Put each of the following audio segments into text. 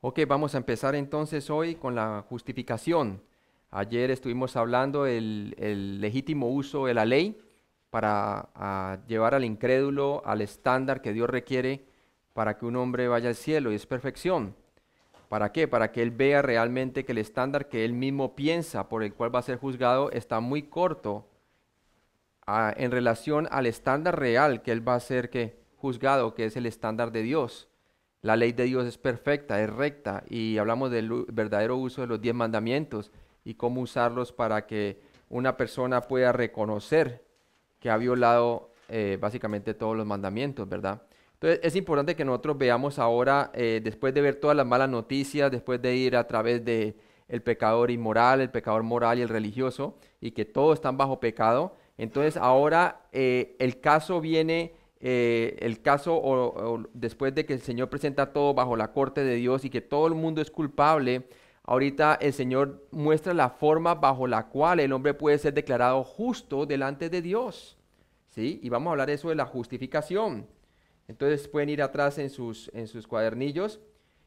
Ok, vamos a empezar entonces hoy con la justificación. Ayer estuvimos hablando el legítimo uso de la ley para llevar al incrédulo al estándar que Dios requiere para que un hombre vaya al cielo, y es perfección. ¿Para qué? Para que él vea realmente que el estándar que él mismo piensa por el cual va a ser juzgado está muy corto en relación al estándar real que él va a ser juzgado, que es el estándar de Dios. La ley de Dios es perfecta, es recta, y hablamos del verdadero uso de los 10 mandamientos y cómo usarlos para que una persona pueda reconocer que ha violado básicamente todos los mandamientos, ¿verdad? Entonces es importante que nosotros veamos ahora, después de ver todas las malas noticias, después de ir a través de el pecador inmoral, el pecador moral y el religioso, y que todos están bajo pecado. Entonces ahora el caso viene, después de que el Señor presenta todo bajo la corte de Dios y que todo el mundo es culpable, ahorita el Señor muestra la forma bajo la cual el hombre puede ser declarado justo delante de Dios. ¿Sí? Y vamos a hablar de eso de la justificación. Entonces pueden ir atrás en sus cuadernillos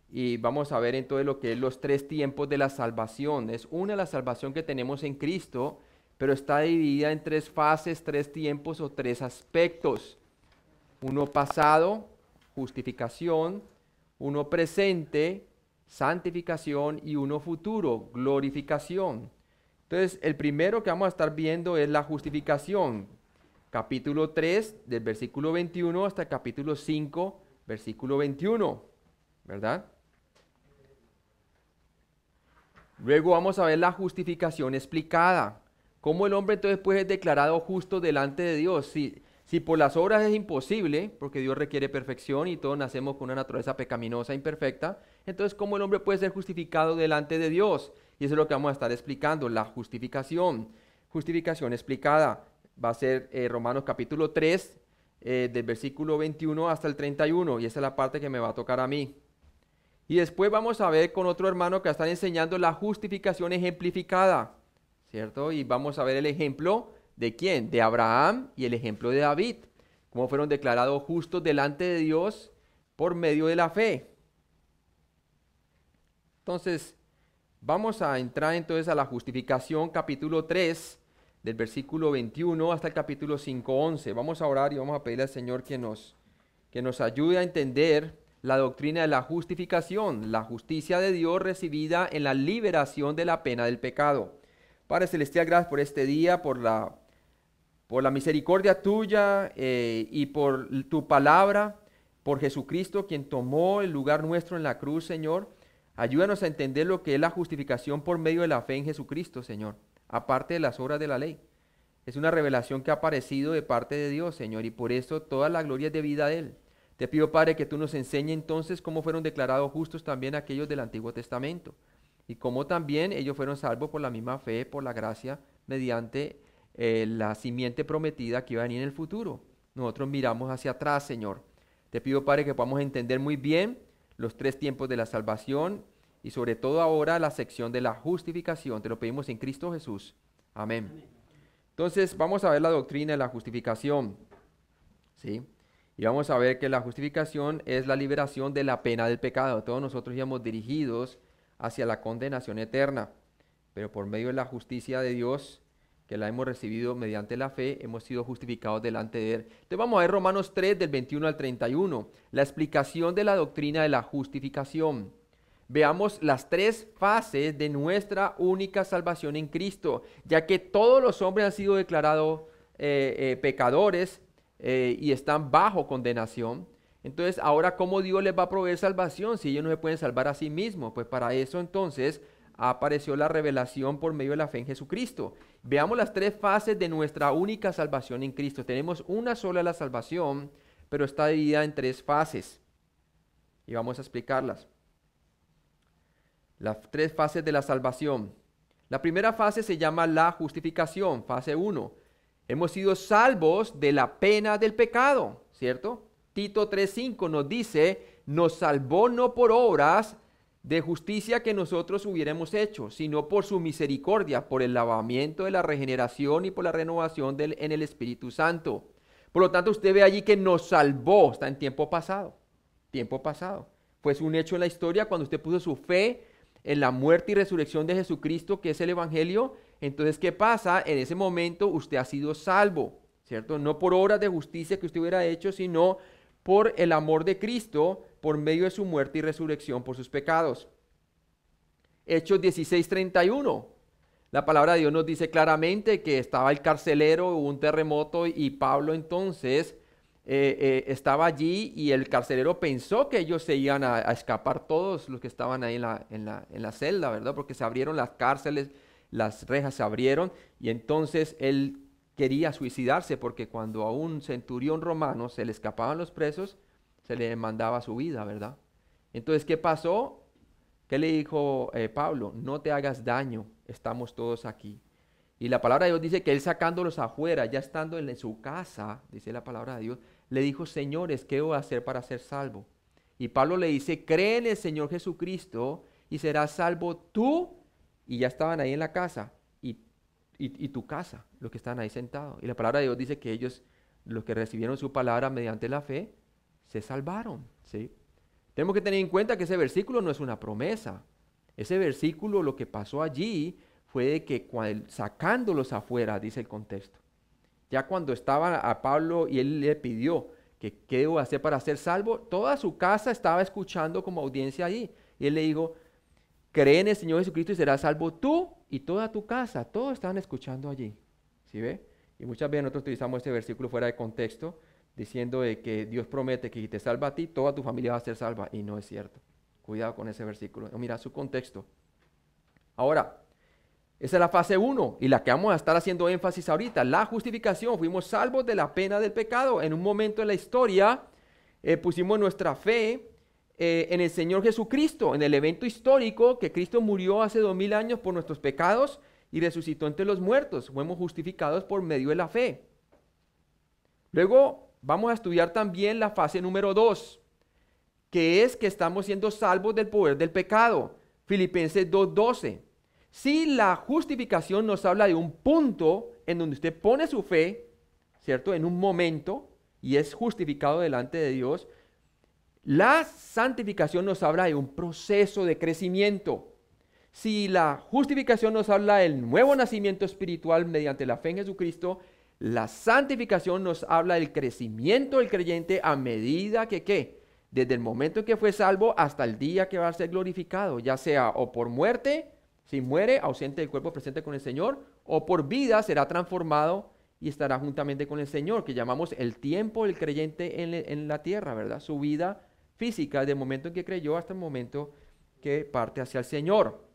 y vamos a ver entonces lo que es los 3 tiempos de la salvación. Es una la salvación que tenemos en Cristo, pero está dividida en 3 fases, 3 tiempos o 3 aspectos. Uno pasado, justificación; uno presente, santificación; y uno futuro, glorificación. Entonces, el primero que vamos a estar viendo es la justificación. Capítulo 3, del versículo 21 hasta el capítulo 5, versículo 21, ¿verdad? Luego vamos a ver la justificación explicada. ¿Cómo el hombre entonces puede ser declarado justo delante de Dios? Si por las obras es imposible, porque Dios requiere perfección y todos nacemos con una naturaleza pecaminosa e imperfecta, entonces ¿cómo el hombre puede ser justificado delante de Dios? Y eso es lo que vamos a estar explicando, la justificación. Justificación explicada. Va a ser Romanos capítulo 3, del versículo 21 hasta el 31, y esa es la parte que me va a tocar a mí. Y después vamos a ver con otro hermano que está enseñando la justificación ejemplificada, ¿cierto? Y vamos a ver el ejemplo de quién, de Abraham, y el ejemplo de David, cómo fueron declarados justos delante de Dios por medio de la fe. Entonces, vamos a entrar entonces a la justificación, capítulo 3, del versículo 21 hasta el capítulo 5, 11. Vamos a orar y vamos a pedirle al Señor que nos ayude a entender la doctrina de la justificación, la justicia de Dios recibida en la liberación de la pena del pecado. Padre Celestial, gracias por este día, por la misericordia tuya y por tu palabra, por Jesucristo, quien tomó el lugar nuestro en la cruz, Señor. Ayúdanos a entender lo que es la justificación por medio de la fe en Jesucristo, Señor, aparte de las obras de la ley. Es una revelación que ha aparecido de parte de Dios, Señor, y por eso toda la gloria es debida a Él. Te pido, Padre, que tú nos enseñes entonces cómo fueron declarados justos también aquellos del Antiguo Testamento, y cómo también ellos fueron salvos por la misma fe, por la gracia, mediante la simiente prometida que iba a venir en el futuro. Nosotros miramos hacia atrás, Señor. Te pido, Padre, que podamos entender muy bien los 3 tiempos de la salvación y sobre todo ahora la sección de la justificación. Te lo pedimos en Cristo Jesús. Amén. Entonces vamos a ver la doctrina de la justificación, ¿sí? Y vamos a ver que la justificación es la liberación de la pena del pecado. Todos nosotros íbamos dirigidos hacia la condenación eterna, pero por medio de la justicia de Dios, que la hemos recibido mediante la fe, hemos sido justificados delante de Él. Entonces vamos a ver Romanos 3, del 21 al 31, la explicación de la doctrina de la justificación. Veamos las 3 fases de nuestra única salvación en Cristo, ya que todos los hombres han sido declarados pecadores y están bajo condenación. Entonces, ahora, ¿cómo Dios les va a proveer salvación si ellos no se pueden salvar a sí mismos? Pues para eso entonces apareció la revelación por medio de la fe en Jesucristo. Veamos las 3 fases de nuestra única salvación en Cristo. Tenemos una sola la salvación, pero está dividida en 3 fases. Y vamos a explicarlas. Las 3 fases de la salvación. La primera fase se llama la justificación, fase 1. Hemos sido salvos de la pena del pecado, ¿cierto? Tito 3:5 nos dice, nos salvó no por obras de justicia que nosotros hubiéramos hecho, sino por su misericordia, por el lavamiento de la regeneración y por la renovación en el Espíritu Santo. Por lo tanto, usted ve allí que nos salvó, está en tiempo pasado, tiempo pasado. Fue un hecho en la historia cuando usted puso su fe en la muerte y resurrección de Jesucristo, que es el Evangelio. Entonces, ¿qué pasa? En ese momento usted ha sido salvo, ¿cierto? No por obras de justicia que usted hubiera hecho, sino por el amor de Cristo, por medio de su muerte y resurrección por sus pecados. Hechos 16:31. La palabra de Dios nos dice claramente que estaba el carcelero, hubo un terremoto y Pablo entonces estaba allí y el carcelero pensó que ellos se iban a escapar todos los que estaban ahí en la celda, ¿verdad? Porque se abrieron las cárceles, las rejas se abrieron y entonces él quería suicidarse porque cuando a un centurión romano se le escapaban los presos, se le demandaba su vida, ¿verdad? Entonces, ¿qué pasó? ¿Qué le dijo Pablo? No te hagas daño, estamos todos aquí. Y la palabra de Dios dice que él sacándolos afuera, ya estando en su casa, dice la palabra de Dios, le dijo, señores, ¿qué voy a hacer para ser salvo? Y Pablo le dice, cree en el Señor Jesucristo y serás salvo tú. Y ya estaban ahí en la casa y tu casa, los que están ahí sentados. Y la palabra de Dios dice que ellos, los que recibieron su palabra mediante la fe, se salvaron, ¿sí? Tenemos que tener en cuenta que ese versículo no es una promesa. Ese versículo, lo que pasó allí fue de que sacándolos afuera, dice el contexto. Ya cuando estaba a Pablo y él le pidió que qué debo hacer para ser salvo, toda su casa estaba escuchando como audiencia allí. Y él le dijo, cree en el Señor Jesucristo y serás salvo tú y toda tu casa. Todos estaban escuchando allí. ¿Sí ve? Y muchas veces nosotros utilizamos este versículo fuera de contexto, diciendo de que Dios promete que si te salva a ti, toda tu familia va a ser salva. Y no es cierto. Cuidado con ese versículo. Mira su contexto. Ahora, esa es la fase 1 y la que vamos a estar haciendo énfasis ahorita. La justificación. Fuimos salvos de la pena del pecado. En un momento en la historia pusimos nuestra fe en el Señor Jesucristo, en el evento histórico que Cristo murió hace 2000 años por nuestros pecados y resucitó entre los muertos. Fuimos justificados por medio de la fe. Luego vamos a estudiar también la fase número 2, que es que estamos siendo salvos del poder del pecado. Filipenses 2:12. Si la justificación nos habla de un punto en donde usted pone su fe, ¿cierto? En un momento y es justificado delante de Dios, la santificación nos habla de un proceso de crecimiento. Si la justificación nos habla del nuevo nacimiento espiritual mediante la fe en Jesucristo, la santificación nos habla del crecimiento del creyente a medida que, ¿qué? Desde el momento en que fue salvo hasta el día que va a ser glorificado, ya sea o por muerte, si muere, ausente del cuerpo, presente con el Señor, o por vida será transformado y estará juntamente con el Señor, que llamamos el tiempo del creyente en la tierra, ¿verdad? Su vida física, desde el momento en que creyó hasta el momento que parte hacia el Señor.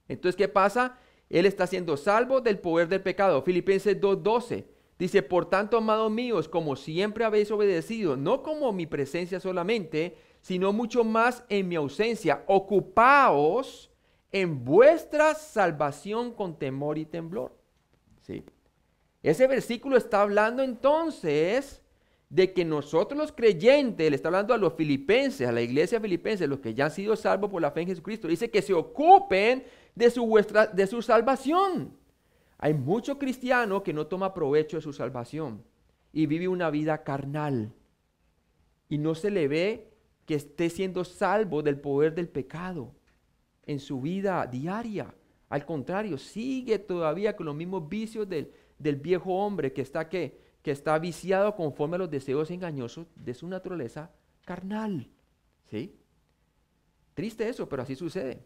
Entonces, ¿qué pasa? Él está siendo salvo del poder del pecado. Filipenses 2:12 dice, por tanto, amados míos, como siempre habéis obedecido, no como mi presencia solamente, sino mucho más en mi ausencia, ocupaos en vuestra salvación con temor y temblor. ¿Sí? Ese versículo está hablando entonces de que nosotros los creyentes, le está hablando a los filipenses, a la iglesia filipense, los que ya han sido salvos por la fe en Jesucristo, dice que se ocupen de su salvación. Hay mucho cristiano que no toma provecho de su salvación y vive una vida carnal y no se le ve que esté siendo salvo del poder del pecado en su vida diaria. Al contrario, sigue todavía con los mismos vicios del viejo hombre que está viciado conforme a los deseos engañosos de su naturaleza carnal. ¿Sí? Triste eso, pero así sucede.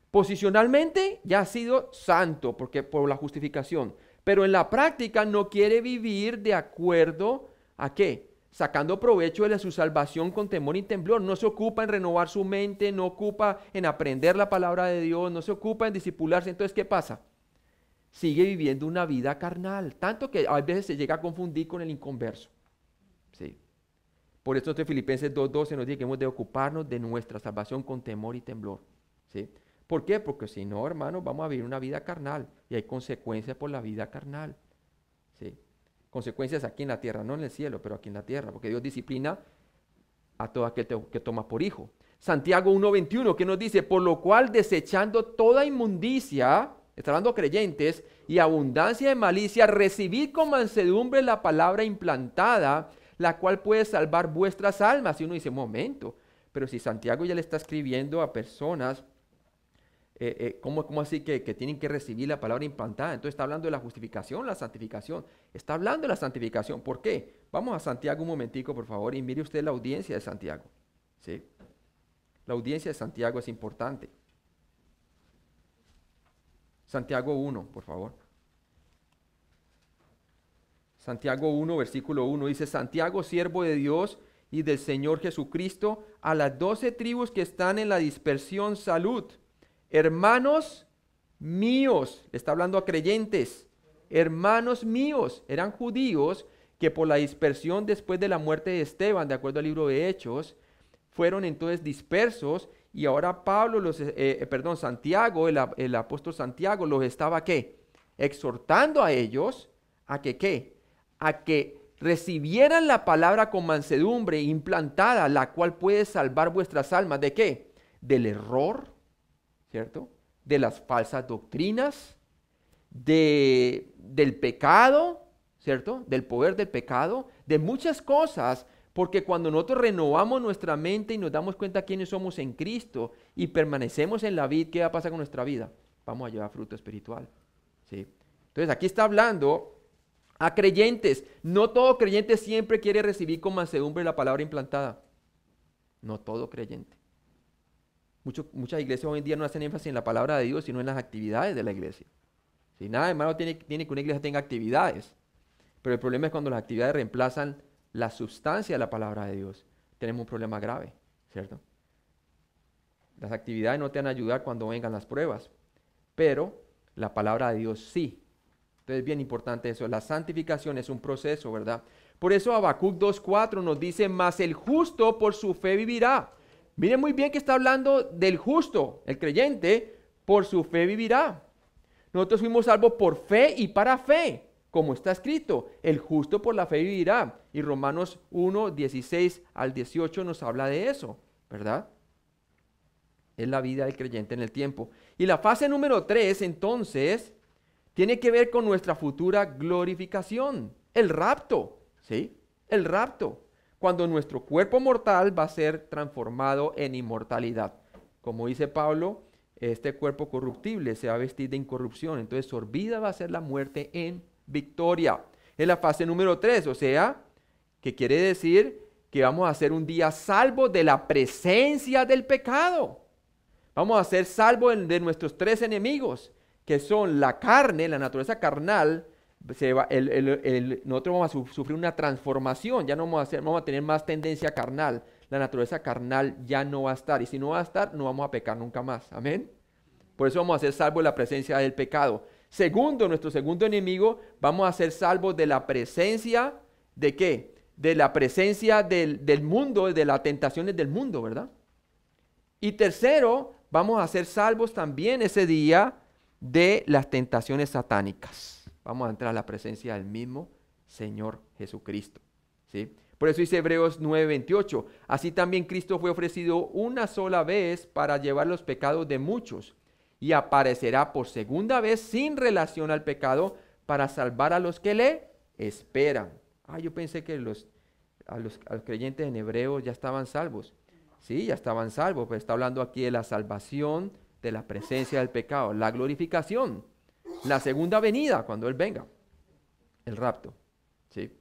Posicionalmente ya ha sido santo porque por la justificación, pero en la práctica no quiere vivir de acuerdo a ¿qué? Sacando provecho de su salvación con temor y temblor. No se ocupa en renovar su mente, no ocupa en aprender la palabra de Dios, no se ocupa en discipularse. Entonces, ¿qué pasa? Sigue viviendo una vida carnal, tanto que a veces se llega a confundir con el inconverso. ¿Sí? Por eso en Filipenses 2:12 nos dice que hemos de ocuparnos de nuestra salvación con temor y temblor. ¿Sí? ¿Por qué? Porque si no, hermanos, vamos a vivir una vida carnal y hay consecuencias por la vida carnal. ¿Sí? Consecuencias aquí en la tierra, no en el cielo, pero aquí en la tierra, porque Dios disciplina a todo aquel que toma por hijo. Santiago 1:21, que nos dice, por lo cual desechando toda inmundicia, está hablando de creyentes, y abundancia de malicia, recibid con mansedumbre la palabra implantada, la cual puede salvar vuestras almas. Y uno dice, momento, pero si Santiago ya le está escribiendo a personas, ¿cómo así que tienen que recibir la palabra implantada? Entonces está hablando de la justificación, la santificación. Está hablando de la santificación. ¿Por qué? Vamos a Santiago un momentico, por favor, y mire usted la audiencia de Santiago. ¿Sí? La audiencia de Santiago es importante. Santiago 1, por favor. Santiago 1, versículo 1 dice: Santiago, siervo de Dios y del Señor Jesucristo, a las 12 tribus que están en la dispersión, salud. Hermanos míos, está hablando a creyentes, hermanos míos, eran judíos que por la dispersión después de la muerte de Esteban, de acuerdo al libro de Hechos, fueron entonces dispersos, y ahora Santiago, el apóstol Santiago, los estaba ¿qué? Exhortando a ellos a que ¿qué? A que recibieran la palabra con mansedumbre implantada, la cual puede salvar vuestras almas. ¿De qué? Del error, ¿cierto? De las falsas doctrinas, del pecado, ¿cierto? Del poder del pecado, de muchas cosas, porque cuando nosotros renovamos nuestra mente y nos damos cuenta quiénes somos en Cristo y permanecemos en la vid, ¿qué va a pasar con nuestra vida? Vamos a llevar fruto espiritual, ¿sí? Entonces aquí está hablando a creyentes. No todo creyente siempre quiere recibir con mansedumbre la palabra implantada. No todo creyente. Muchas iglesias hoy en día no hacen énfasis en la palabra de Dios, sino en las actividades de la iglesia. Si nada de malo tiene que una iglesia tenga actividades, pero el problema es cuando las actividades reemplazan la sustancia de la palabra de Dios. Tenemos un problema grave, ¿cierto? Las actividades no te van a ayudar cuando vengan las pruebas, pero la palabra de Dios sí. Entonces es bien importante eso. La santificación es un proceso, ¿verdad? Por eso Habacuc 2:4 nos dice: mas el justo por su fe vivirá. Miren muy bien que está hablando del justo, el creyente, por su fe vivirá. Nosotros fuimos salvos por fe y para fe, como está escrito: el justo por la fe vivirá. Y Romanos 1:16 al 18 nos habla de eso, ¿verdad? Es la vida del creyente en el tiempo. Y la fase número 3, entonces, tiene que ver con nuestra futura glorificación, el rapto, ¿sí? El rapto, cuando nuestro cuerpo mortal va a ser transformado en inmortalidad. Como dice Pablo, este cuerpo corruptible se va a vestir de incorrupción, entonces su vida va a ser la muerte en victoria. Es la fase número 3, o sea, que quiere decir que vamos a ser un día salvos de la presencia del pecado. Vamos a ser salvos de nuestros 3 enemigos, que son la carne, la naturaleza carnal. Nosotros vamos a sufrir una transformación, ya no vamos a tener más tendencia carnal. La naturaleza carnal ya no va a estar, y si no va a estar, no vamos a pecar nunca más. Amén. Por eso vamos a ser salvos de la presencia del pecado. Segundo, nuestro segundo enemigo, vamos a ser salvos de la presencia ¿de qué? De la presencia del mundo, de las tentaciones del mundo, ¿verdad? Y tercero, vamos a ser salvos también ese día de las tentaciones satánicas. Vamos a entrar a la presencia del mismo Señor Jesucristo, ¿sí? Por eso dice Hebreos 9:28, así también Cristo fue ofrecido una sola vez para llevar los pecados de muchos, y aparecerá por segunda vez sin relación al pecado para salvar a los que le esperan. Yo pensé que a los creyentes en Hebreos ya estaban salvos. Sí, ya estaban salvos, pero está hablando aquí de la salvación, de la presencia del pecado, la glorificación, la segunda venida cuando Él venga, el rapto, ¿sí?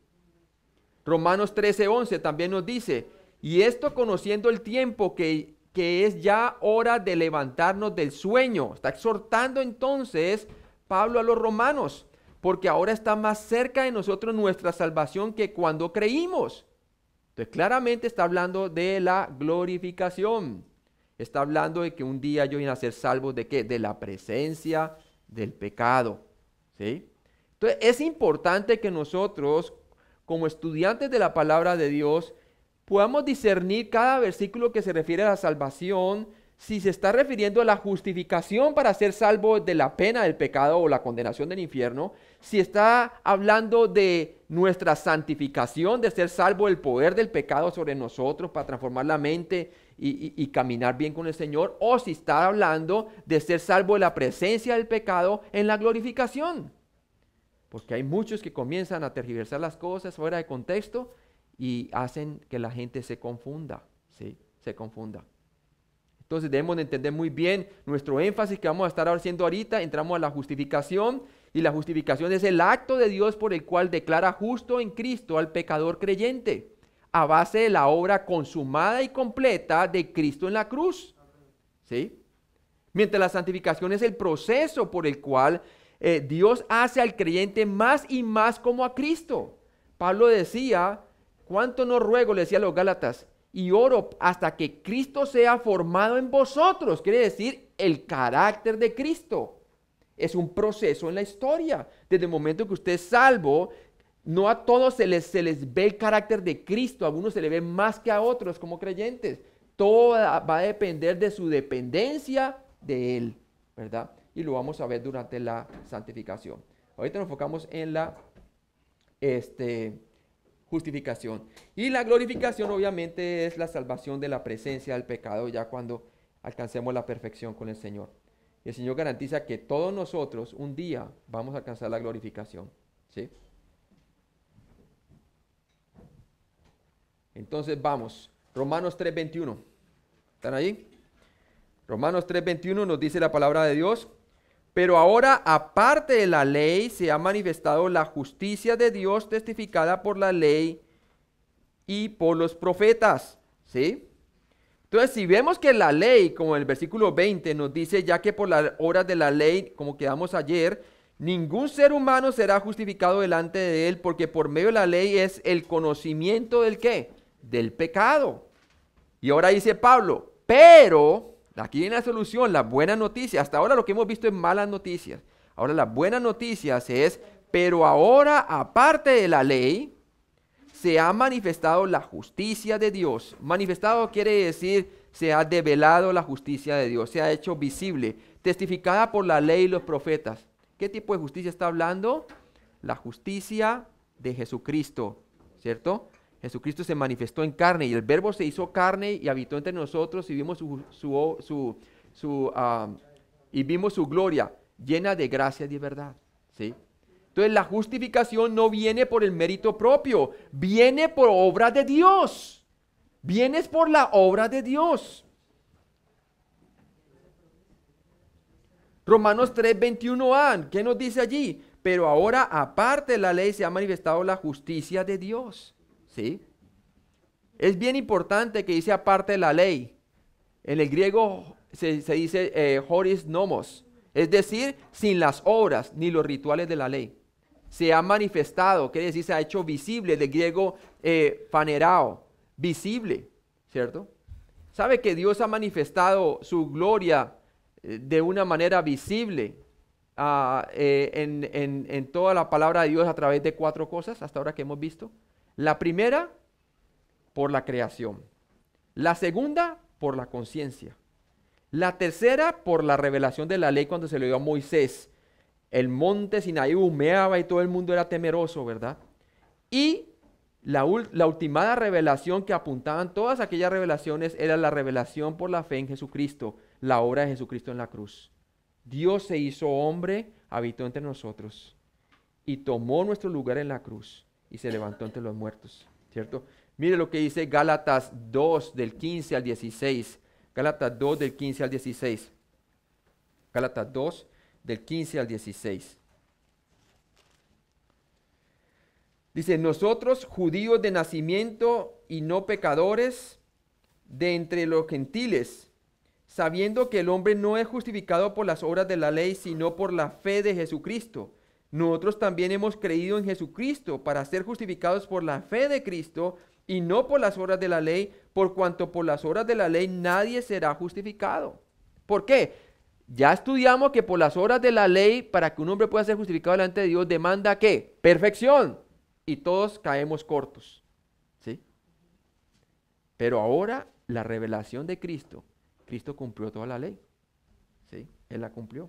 Romanos 13:11 también nos dice, y esto conociendo el tiempo que es ya hora de levantarnos del sueño. Está exhortando entonces Pablo a los romanos, porque ahora está más cerca de nosotros nuestra salvación que cuando creímos. Entonces claramente está hablando de la glorificación. Está hablando de que un día yo voy a ser salvos ¿de qué? De la presencia del pecado, ¿sí? Entonces es importante que nosotros, como estudiantes de la palabra de Dios, podamos discernir cada versículo que se refiere a la salvación, si se está refiriendo a la justificación para ser salvo de la pena del pecado o la condenación del infierno, si está hablando de nuestra santificación, de ser salvo del poder del pecado sobre nosotros para transformar la mente y caminar bien con el Señor, o si está hablando de ser salvo de la presencia del pecado en la glorificación. Porque hay muchos que comienzan a tergiversar las cosas fuera de contexto y hacen que la gente se confunda, ¿sí? se confunda. Entonces debemos de entender muy bien nuestro énfasis que vamos a estar haciendo ahorita. Entramos a la justificación, y la justificación es el acto de Dios por el cual declara justo en Cristo al pecador creyente, a base de la obra consumada y completa de Cristo en la cruz. ¿Sí? Mientras la santificación es el proceso por el cual Dios hace al creyente más y más como a Cristo. Pablo decía, ¿cuánto no ruego? Le decía a los Gálatas, y oro hasta que Cristo sea formado en vosotros. Quiere decir, el carácter de Cristo. Es un proceso en la historia. Desde el momento que usted es salvo, no a todos se les ve el carácter de Cristo. A algunos se le ve más que a otros como creyentes. Todo va a depender de su dependencia de Él, ¿verdad? Y lo vamos a ver durante la santificación. Ahorita nos enfocamos en la justificación. Y la glorificación obviamente es la salvación de la presencia del pecado ya cuando alcancemos la perfección con el Señor. Y el Señor garantiza que todos nosotros un día vamos a alcanzar la glorificación. ¿Sí? Entonces vamos. Romanos 3:21. ¿Están ahí? Romanos 3:21 nos dice la palabra de Dios. Pero ahora, aparte de la ley, se ha manifestado la justicia de Dios testificada por la ley y por los profetas. ¿Sí? Entonces, si vemos que la ley, como en el versículo 20 nos dice, ya que por las obras de la ley, como quedamos ayer, ningún ser humano será justificado delante de él, porque por medio de la ley es el conocimiento del ¿qué? Del pecado. Y ahora dice Pablo, pero, aquí viene la solución, la buena noticia. Hasta ahora lo que hemos visto es malas noticias. Ahora la buena noticia es, pero ahora aparte de la ley, se ha manifestado la justicia de Dios. Manifestado quiere decir, se ha develado la justicia de Dios, se ha hecho visible, testificada por la ley y los profetas. ¿Qué tipo de justicia está hablando? La justicia de Jesucristo, ¿cierto? Jesucristo se manifestó en carne y el Verbo se hizo carne y habitó entre nosotros y vimos vimos su gloria llena de gracia y de verdad, ¿sí? Entonces la justificación no viene por el mérito propio, viene por obra de Dios. Vienes por la obra de Dios. Romanos 3:21a, ¿qué nos dice allí? Pero ahora, aparte de la ley, se ha manifestado la justicia de Dios. ¿Sí? Es bien importante que dice aparte de la ley. En el griego se dice horis nomos, es decir, sin las obras ni los rituales de la ley. Se ha manifestado, quiere decir, se ha hecho visible, del griego fanerao, visible, ¿cierto? ¿Sabe que Dios ha manifestado su gloria de una manera visible en toda la palabra de Dios a través de 4 cosas hasta ahora que hemos visto? La primera, por la creación. La segunda, por la conciencia. La tercera, por la revelación de la ley cuando se le dio a Moisés. El monte Sinaí humeaba y todo el mundo era temeroso, ¿verdad? Y la ultimada revelación que apuntaban todas aquellas revelaciones era la revelación por la fe en Jesucristo, la obra de Jesucristo en la cruz. Dios se hizo hombre, habitó entre nosotros y tomó nuestro lugar en la cruz y se levantó entre los muertos, ¿cierto? Mire lo que dice Gálatas 2 del 15 al 16. Gálatas 2 del 15 al 16. Gálatas 2 del 15 al 16. Dice, nosotros judíos de nacimiento y no pecadores de entre los gentiles, sabiendo que el hombre no es justificado por las obras de la ley, sino por la fe de Jesucristo. Nosotros también hemos creído en Jesucristo para ser justificados por la fe de Cristo y no por las obras de la ley, por cuanto por las obras de la ley nadie será justificado. ¿Por qué? Ya estudiamos que por las obras de la ley, para que un hombre pueda ser justificado delante de Dios, demanda ¿qué? Perfección. Y todos caemos cortos. ¿Sí? Pero ahora la revelación de Cristo, Cristo cumplió toda la ley. ¿Sí? Él la cumplió.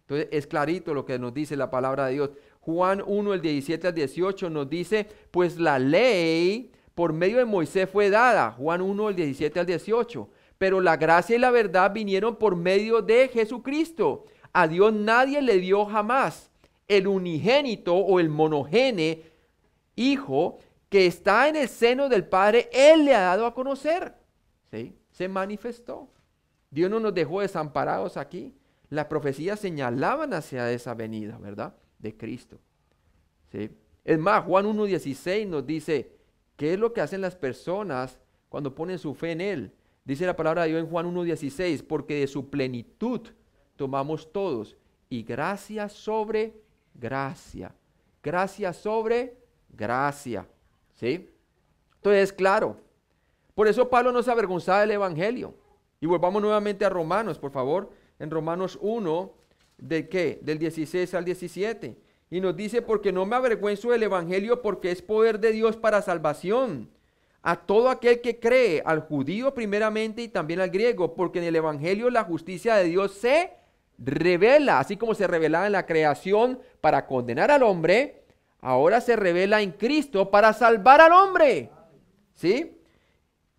Entonces es clarito lo que nos dice la palabra de Dios. Juan 1, el 17 al 18 nos dice, pues la ley por medio de Moisés fue dada. Juan 1, el 17 al 18. Pero la gracia y la verdad vinieron por medio de Jesucristo. A Dios nadie le dio jamás. El unigénito o el monogene, Hijo, que está en el seno del Padre, Él le ha dado a conocer. ¿Sí? se manifestó. Dios no nos dejó desamparados aquí. Las profecías señalaban hacia esa venida, ¿verdad? De Cristo. ¿Sí? Es más, Juan 1:16 nos dice, ¿qué es lo que hacen las personas cuando ponen su fe en Él? Dice la palabra de Dios en Juan 1:16, porque de su plenitud tomamos todos, y gracia sobre gracia. Gracia sobre gracia. ¿Sí? Entonces, claro, por eso Pablo no se avergonzaba del Evangelio. Y volvamos nuevamente a Romanos, por favor, en Romanos 1, ¿de qué? Del 16 al 17. Y nos dice, porque no me avergüenzo del Evangelio, porque es poder de Dios para salvación a todo aquel que cree, al judío primeramente y también al griego, porque en el Evangelio la justicia de Dios se revela, así como se revelaba en la creación para condenar al hombre, ahora se revela en Cristo para salvar al hombre. ¿Sí?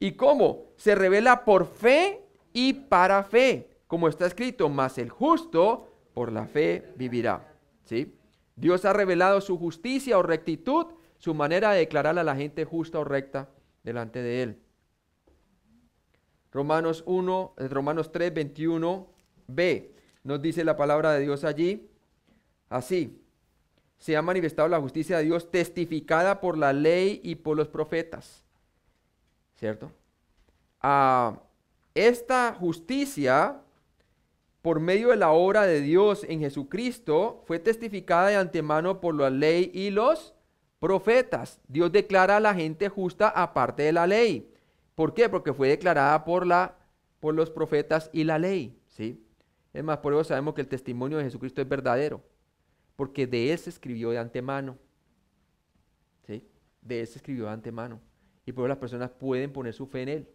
¿Y cómo? Se revela por fe y para fe, como está escrito, mas el justo por la fe vivirá. ¿Sí? Dios ha revelado su justicia o rectitud, su manera de declarar a la gente justa o recta delante de Él. Romanos 3, 21b, nos dice la palabra de Dios allí, así, se ha manifestado la justicia de Dios testificada por la ley y por los profetas. ¿Cierto? Esta justicia, por medio de la obra de Dios en Jesucristo, fue testificada de antemano por la ley y los profetas. Dios declara a la gente justa aparte de la ley. ¿Por qué? Porque fue declarada por los profetas y la ley. ¿Sí? Es más, por eso sabemos que el testimonio de Jesucristo es verdadero, porque de Él se escribió de antemano. ¿Sí? De Él se escribió de antemano. Y por eso las personas pueden poner su fe en Él.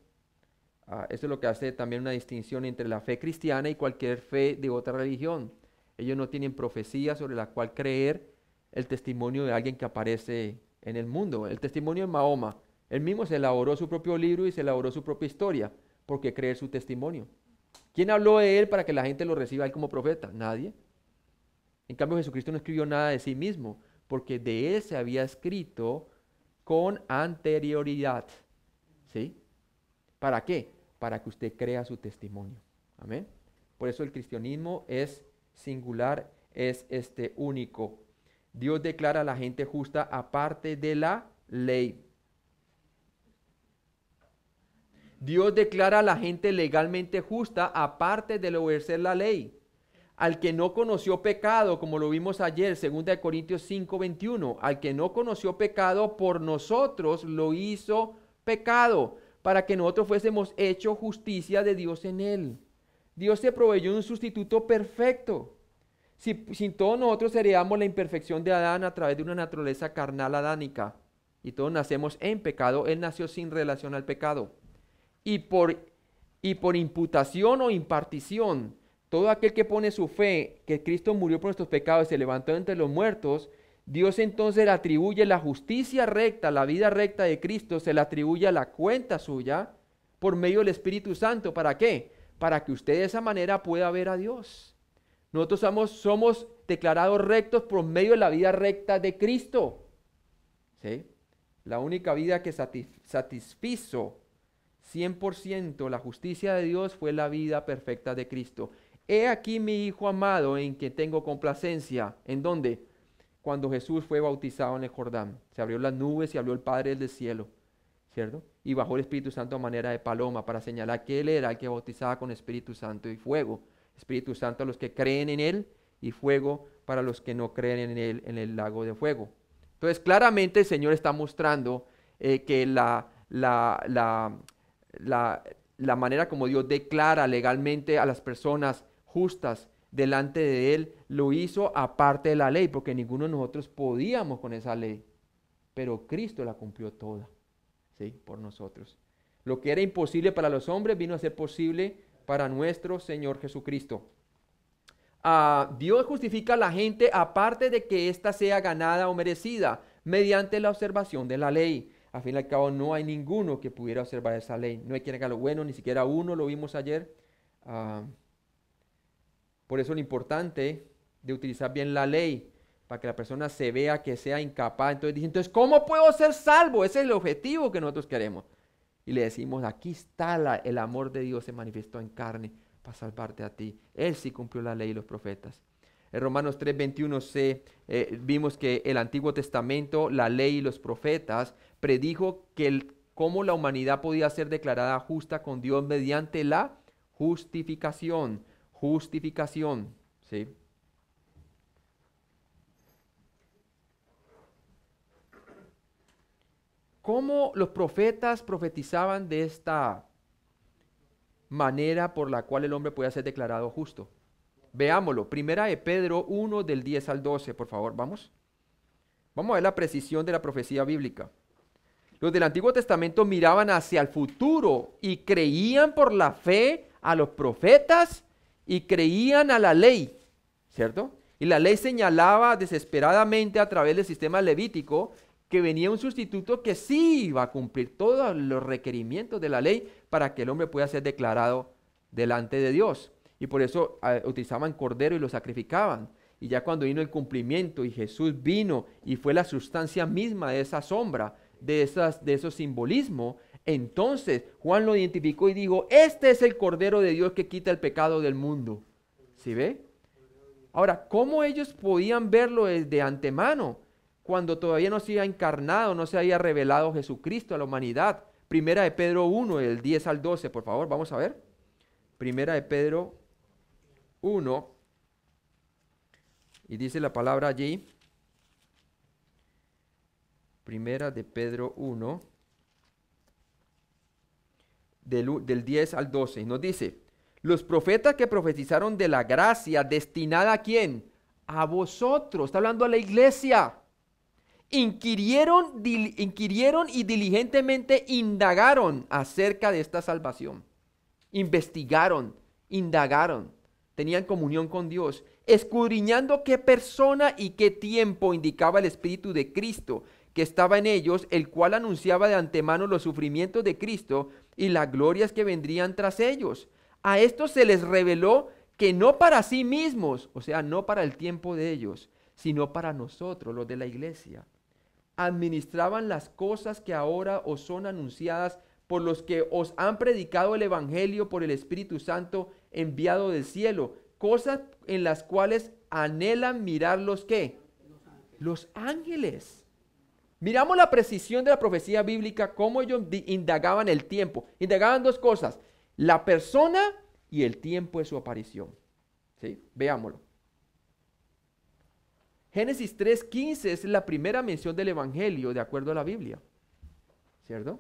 Eso es lo que hace también una distinción entre la fe cristiana y cualquier fe de otra religión. Ellos no tienen profecía sobre la cual creer el testimonio de alguien que aparece en el mundo. El testimonio de Mahoma, él mismo se elaboró su propio libro y se elaboró su propia historia, porque creer su testimonio. ¿Quién habló de él para que la gente lo reciba a él como profeta? Nadie. En cambio, Jesucristo no escribió nada de sí mismo, porque de él se había escrito con anterioridad. ¿Sí? ¿Para qué? Para que usted crea su testimonio. Amén. Por eso el cristianismo es singular, es único. Dios declara a la gente justa aparte de la ley. Dios declara a la gente legalmente justa aparte de obedecer la ley. Al que no conoció pecado, como lo vimos ayer, 2 Corintios 5:21, al que no conoció pecado, por nosotros lo hizo pecado, para que nosotros fuésemos hecho justicia de Dios en él. Dios se proveyó un sustituto perfecto. Sin todos nosotros heredamos la imperfección de Adán a través de una naturaleza carnal adánica. Y todos nacemos en pecado. Él nació sin relación al pecado. Y por imputación o impartición, todo aquel que pone su fe que Cristo murió por nuestros pecados y se levantó entre los muertos, Dios entonces le atribuye la justicia recta, la vida recta de Cristo, se le atribuye a la cuenta suya por medio del Espíritu Santo. ¿Para qué? Para que usted de esa manera pueda ver a Dios. Nosotros somos declarados rectos por medio de la vida recta de Cristo. ¿Sí? La única vida que satisfizo 100% la justicia de Dios fue la vida perfecta de Cristo. He aquí mi Hijo amado en quien tengo complacencia. ¿En dónde? Cuando Jesús fue bautizado en el Jordán. Se abrió las nubes y habló el Padre del cielo, ¿cierto? Y bajó el Espíritu Santo a manera de paloma para señalar que Él era el que bautizaba con Espíritu Santo y fuego. Espíritu Santo a los que creen en Él y fuego para los que no creen en Él en el lago de fuego. Entonces, claramente el Señor está mostrando que la manera como Dios declara legalmente a las personas justas delante de Él, lo hizo aparte de la ley, porque ninguno de nosotros podíamos con esa ley, pero Cristo la cumplió toda, ¿sí? Por nosotros. Lo que era imposible para los hombres vino a ser posible para nuestro Señor Jesucristo. Dios justifica a la gente aparte de que ésta sea ganada o merecida mediante la observación de la ley. Al fin y al cabo no hay ninguno que pudiera observar esa ley. No hay quien haga lo bueno, ni siquiera uno, lo vimos ayer. Por eso lo importante de utilizar bien la ley, para que la persona se vea que sea incapaz. Entonces, ¿cómo puedo ser salvo? Ese es el objetivo que nosotros queremos. y le decimos, aquí está el amor de Dios se manifestó en carne para salvarte a ti. Él sí cumplió la ley y los profetas. En Romanos 3:21 vimos que el Antiguo Testamento, la ley y los profetas predijo que cómo la humanidad podía ser declarada justa con Dios mediante la justificación. Justificación, ¿sí? ¿Cómo los profetas profetizaban de esta manera por la cual el hombre puede ser declarado justo? Veámoslo. Primera de Pedro 1 del 10 al 12, por favor, vamos. Vamos a ver la precisión de la profecía bíblica. Los del Antiguo Testamento miraban hacia el futuro y creían por la fe a los profetas y creían a la ley, ¿cierto? Y la ley señalaba desesperadamente a través del sistema levítico que venía un sustituto que sí iba a cumplir todos los requerimientos de la ley para que el hombre pueda ser declarado delante de Dios. Y por eso utilizaban cordero y lo sacrificaban. Y ya cuando vino el cumplimiento y Jesús vino y fue la sustancia misma de esa sombra, de esos simbolismos, entonces Juan lo identificó y dijo, este es el Cordero de Dios que quita el pecado del mundo. ¿Sí ve? Ahora, ¿cómo ellos podían verlo desde antemano? Cuando todavía no se había encarnado, no se había revelado Jesucristo a la humanidad. Primera de Pedro 1, del 10 al 12, por favor, vamos a ver. Primera de Pedro 1, y dice la palabra allí, Primera de Pedro 1, del 10 al 12, nos dice, los profetas que profetizaron de la gracia destinada ¿a quién? A vosotros, está hablando a la iglesia. Inquirieron y diligentemente indagaron acerca de esta salvación. Investigaron, indagaron, tenían comunión con Dios, escudriñando qué persona y qué tiempo indicaba el Espíritu de Cristo que estaba en ellos, el cual anunciaba de antemano los sufrimientos de Cristo y las glorias que vendrían tras ellos. A estos se les reveló que no para sí mismos, o sea, no para el tiempo de ellos, sino para nosotros, los de la iglesia, administraban las cosas que ahora os son anunciadas por los que os han predicado el Evangelio por el Espíritu Santo enviado del cielo, cosas en las cuales anhelan mirar los ¿qué? Los ángeles. Miramos la precisión de la profecía bíblica, cómo ellos indagaban el tiempo. Indagaban dos cosas, la persona y el tiempo de su aparición. ¿Sí? Veámoslo. Génesis 3:15 es la primera mención del Evangelio de acuerdo a la Biblia, ¿cierto?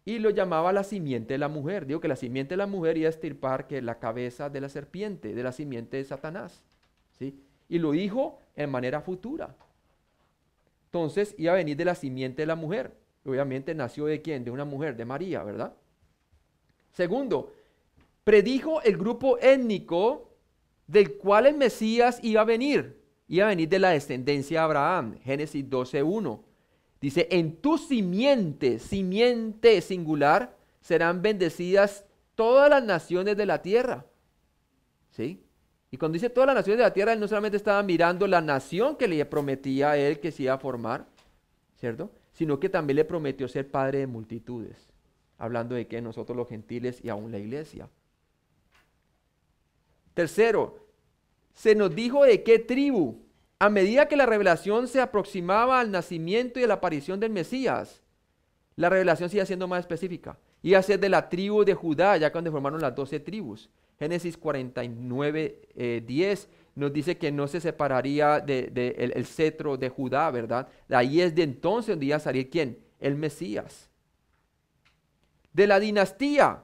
Y lo llamaba la simiente de la mujer. Digo que la simiente de la mujer iba a extirpar que la cabeza de la serpiente, de la simiente de Satanás, ¿sí? Y lo dijo en manera futura. Entonces iba a venir de la simiente de la mujer. Obviamente nació de quién? De una mujer, de María, ¿verdad? Segundo, predijo el grupo étnico del cual el Mesías iba a venir. Iba a venir de la descendencia de Abraham. Génesis 12:1. Dice, en tu simiente, simiente singular, serán bendecidas todas las naciones de la tierra. ¿Sí? Y cuando dice todas las naciones de la tierra, él no solamente estaba mirando la nación que le prometía a él que se iba a formar, ¿cierto? Sino que también le prometió ser padre de multitudes. Hablando de que nosotros los gentiles y aún la iglesia. Tercero, se nos dijo de qué tribu. A medida que la revelación se aproximaba al nacimiento y a la aparición del Mesías, la revelación se iba siendo más específica. Iba a ser de la tribu de Judá, ya cuando formaron las 12 tribus. Génesis 49:10 nos dice que no se separaría el cetro de Judá, ¿verdad? De ahí es de entonces donde iba a salir ¿quién? El Mesías. De la dinastía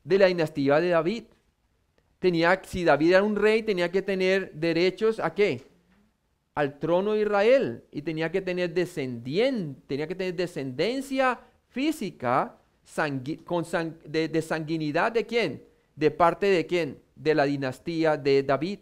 de David. Si David era un rey, tenía que tener derechos ¿a qué? Al trono de Israel, y tenía que tener descendencia física de sanguinidad ¿de quién? ¿De parte de quién? De la dinastía de David.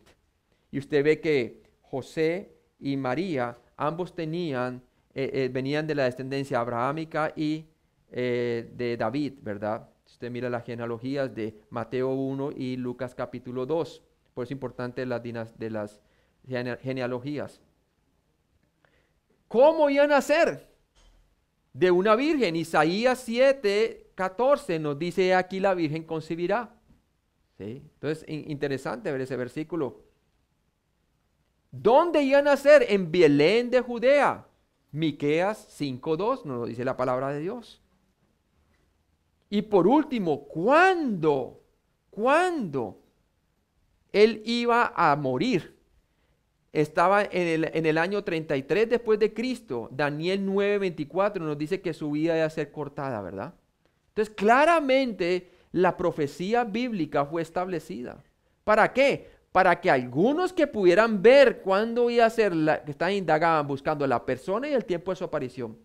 Y usted ve que José y María, ambos venían de la descendencia abrahámica y de David, ¿verdad? Usted mira las genealogías de Mateo 1 y Lucas capítulo 2. Por eso es importante las genealogías. ¿Cómo iban a ser? de una virgen. Isaías 7:14 nos dice: aquí la virgen concebirá. ¿Sí? Entonces, interesante ver ese versículo. ¿Dónde iba a nacer? En Belén de Judea. Miqueas 5:2 nos lo dice la palabra de Dios. Y por último, ¿cuándo él iba a morir? Estaba en el año 33 después de Cristo. Daniel 9:24 nos dice que su vida iba a ser cortada, ¿verdad? Entonces, claramente la profecía bíblica fue establecida. ¿Para qué? Para que algunos que pudieran ver cuándo iba a ser, que indagaban buscando la persona y el tiempo de su aparición.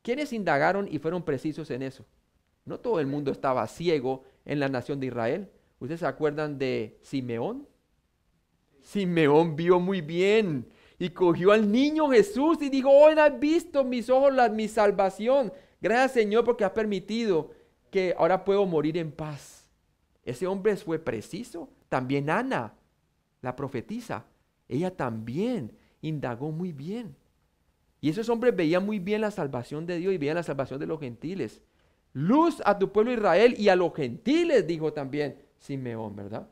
¿Quiénes indagaron y fueron precisos en eso? No todo el mundo estaba ciego en la nación de Israel. ¿Ustedes se acuerdan de Simeón? Simeón vio muy bien y cogió al niño Jesús y dijo: hoy has visto mis ojos mi salvación. Gracias, Señor, porque has permitido que ahora puedo morir en paz. Ese hombre fue preciso. También Ana, la profetisa, ella también indagó muy bien. Y esos hombres veían muy bien la salvación de Dios y veían la salvación de los gentiles. Luz a tu pueblo Israel y a los gentiles, dijo también Simeón, ¿verdad?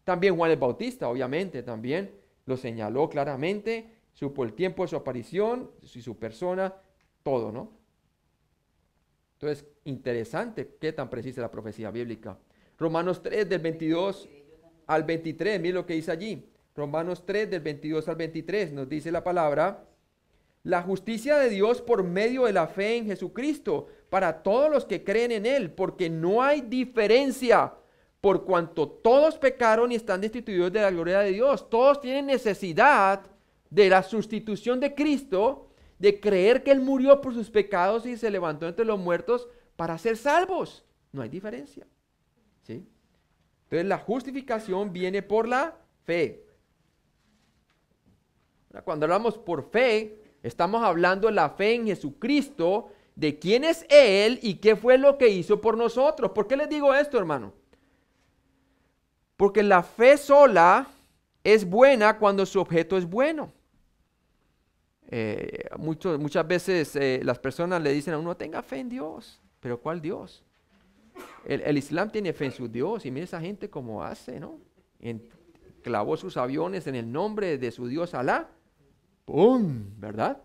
También Juan el Bautista, obviamente, también lo señaló claramente, supo el tiempo de su aparición y su persona, todo, ¿no? Entonces, interesante qué tan precisa es la profecía bíblica. Romanos 3 del 22 al 23, miren lo que dice allí. Romanos 3 del 22 al 23 nos dice la palabra: la justicia de Dios por medio de la fe en Jesucristo para todos los que creen en Él, porque no hay diferencia, por cuanto todos pecaron y están destituidos de la gloria de Dios. Todos tienen necesidad de la sustitución de Cristo, de creer que Él murió por sus pecados y se levantó entre los muertos para ser salvos. No hay diferencia. ¿Sí? Entonces la justificación viene por la fe. Cuando hablamos por fe, estamos hablando de la fe en Jesucristo, de quién es Él y qué fue lo que hizo por nosotros. ¿Por qué les digo esto, hermano? Porque la fe sola es buena cuando su objeto es bueno. Muchas veces las personas le dicen a uno: tenga fe en Dios. ¿Pero cuál Dios? El Islam tiene fe en su Dios, y mire esa gente cómo hace, ¿no? Clavó sus aviones en el nombre de su Dios Alá. ¡Pum! ¿Verdad?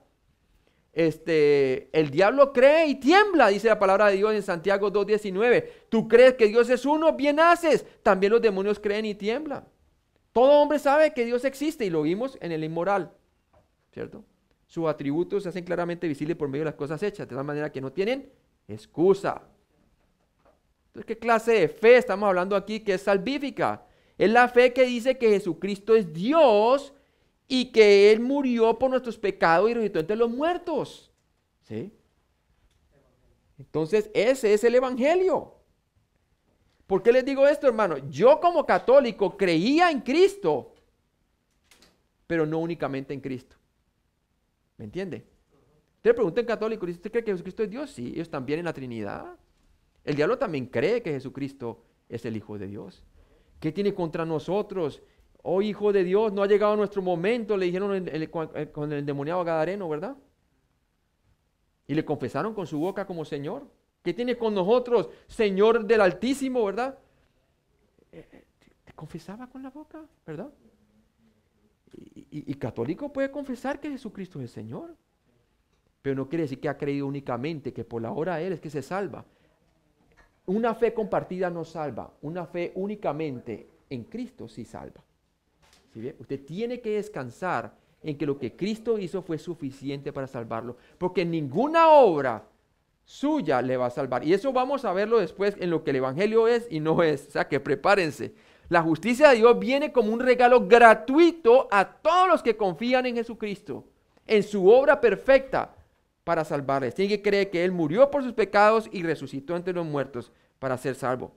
El diablo cree y tiembla, dice la palabra de Dios en Santiago 2:19. Tú crees que Dios es uno, bien haces. También los demonios creen y tiemblan. Todo hombre sabe que Dios existe, y lo vimos en el inmoral, ¿cierto? Sus atributos se hacen claramente visibles por medio de las cosas hechas, de tal manera que no tienen excusa. Entonces, ¿qué clase de fe estamos hablando aquí que es salvífica? Es la fe que dice que Jesucristo es Dios y que Él murió por nuestros pecados y resucitó entre los muertos. ¿Sí? Entonces, ese es el Evangelio. ¿Por qué les digo esto, hermano? Yo como católico creía en Cristo, pero no únicamente en Cristo. ¿Me entiende? Usted le pregunta a un católico: ¿usted cree que Jesucristo es Dios? Sí, ellos también en la Trinidad. El diablo también cree que Jesucristo es el Hijo de Dios. ¿Qué tiene contra nosotros? Oh, Hijo de Dios, no ha llegado nuestro momento, le dijeron con el endemoniado gadareno, ¿verdad? Y le confesaron con su boca como Señor. ¿Qué tiene con nosotros, Señor del Altísimo, verdad? Te confesaba con la boca, ¿verdad? Y católico puede confesar que Jesucristo es el Señor, pero no quiere decir que ha creído únicamente, que por la obra de Él es que se salva. Una fe compartida no salva. Una fe únicamente en Cristo sí salva. ¿Sí ve? Usted tiene que descansar en que lo que Cristo hizo fue suficiente para salvarlo, porque ninguna obra suya le va a salvar. Y eso vamos a verlo después en lo que el Evangelio es y no es. O sea que prepárense. La justicia de Dios viene como un regalo gratuito a todos los que confían en Jesucristo, en su obra perfecta para salvarles. Tienen que creer que Él murió por sus pecados y resucitó entre los muertos para ser salvo.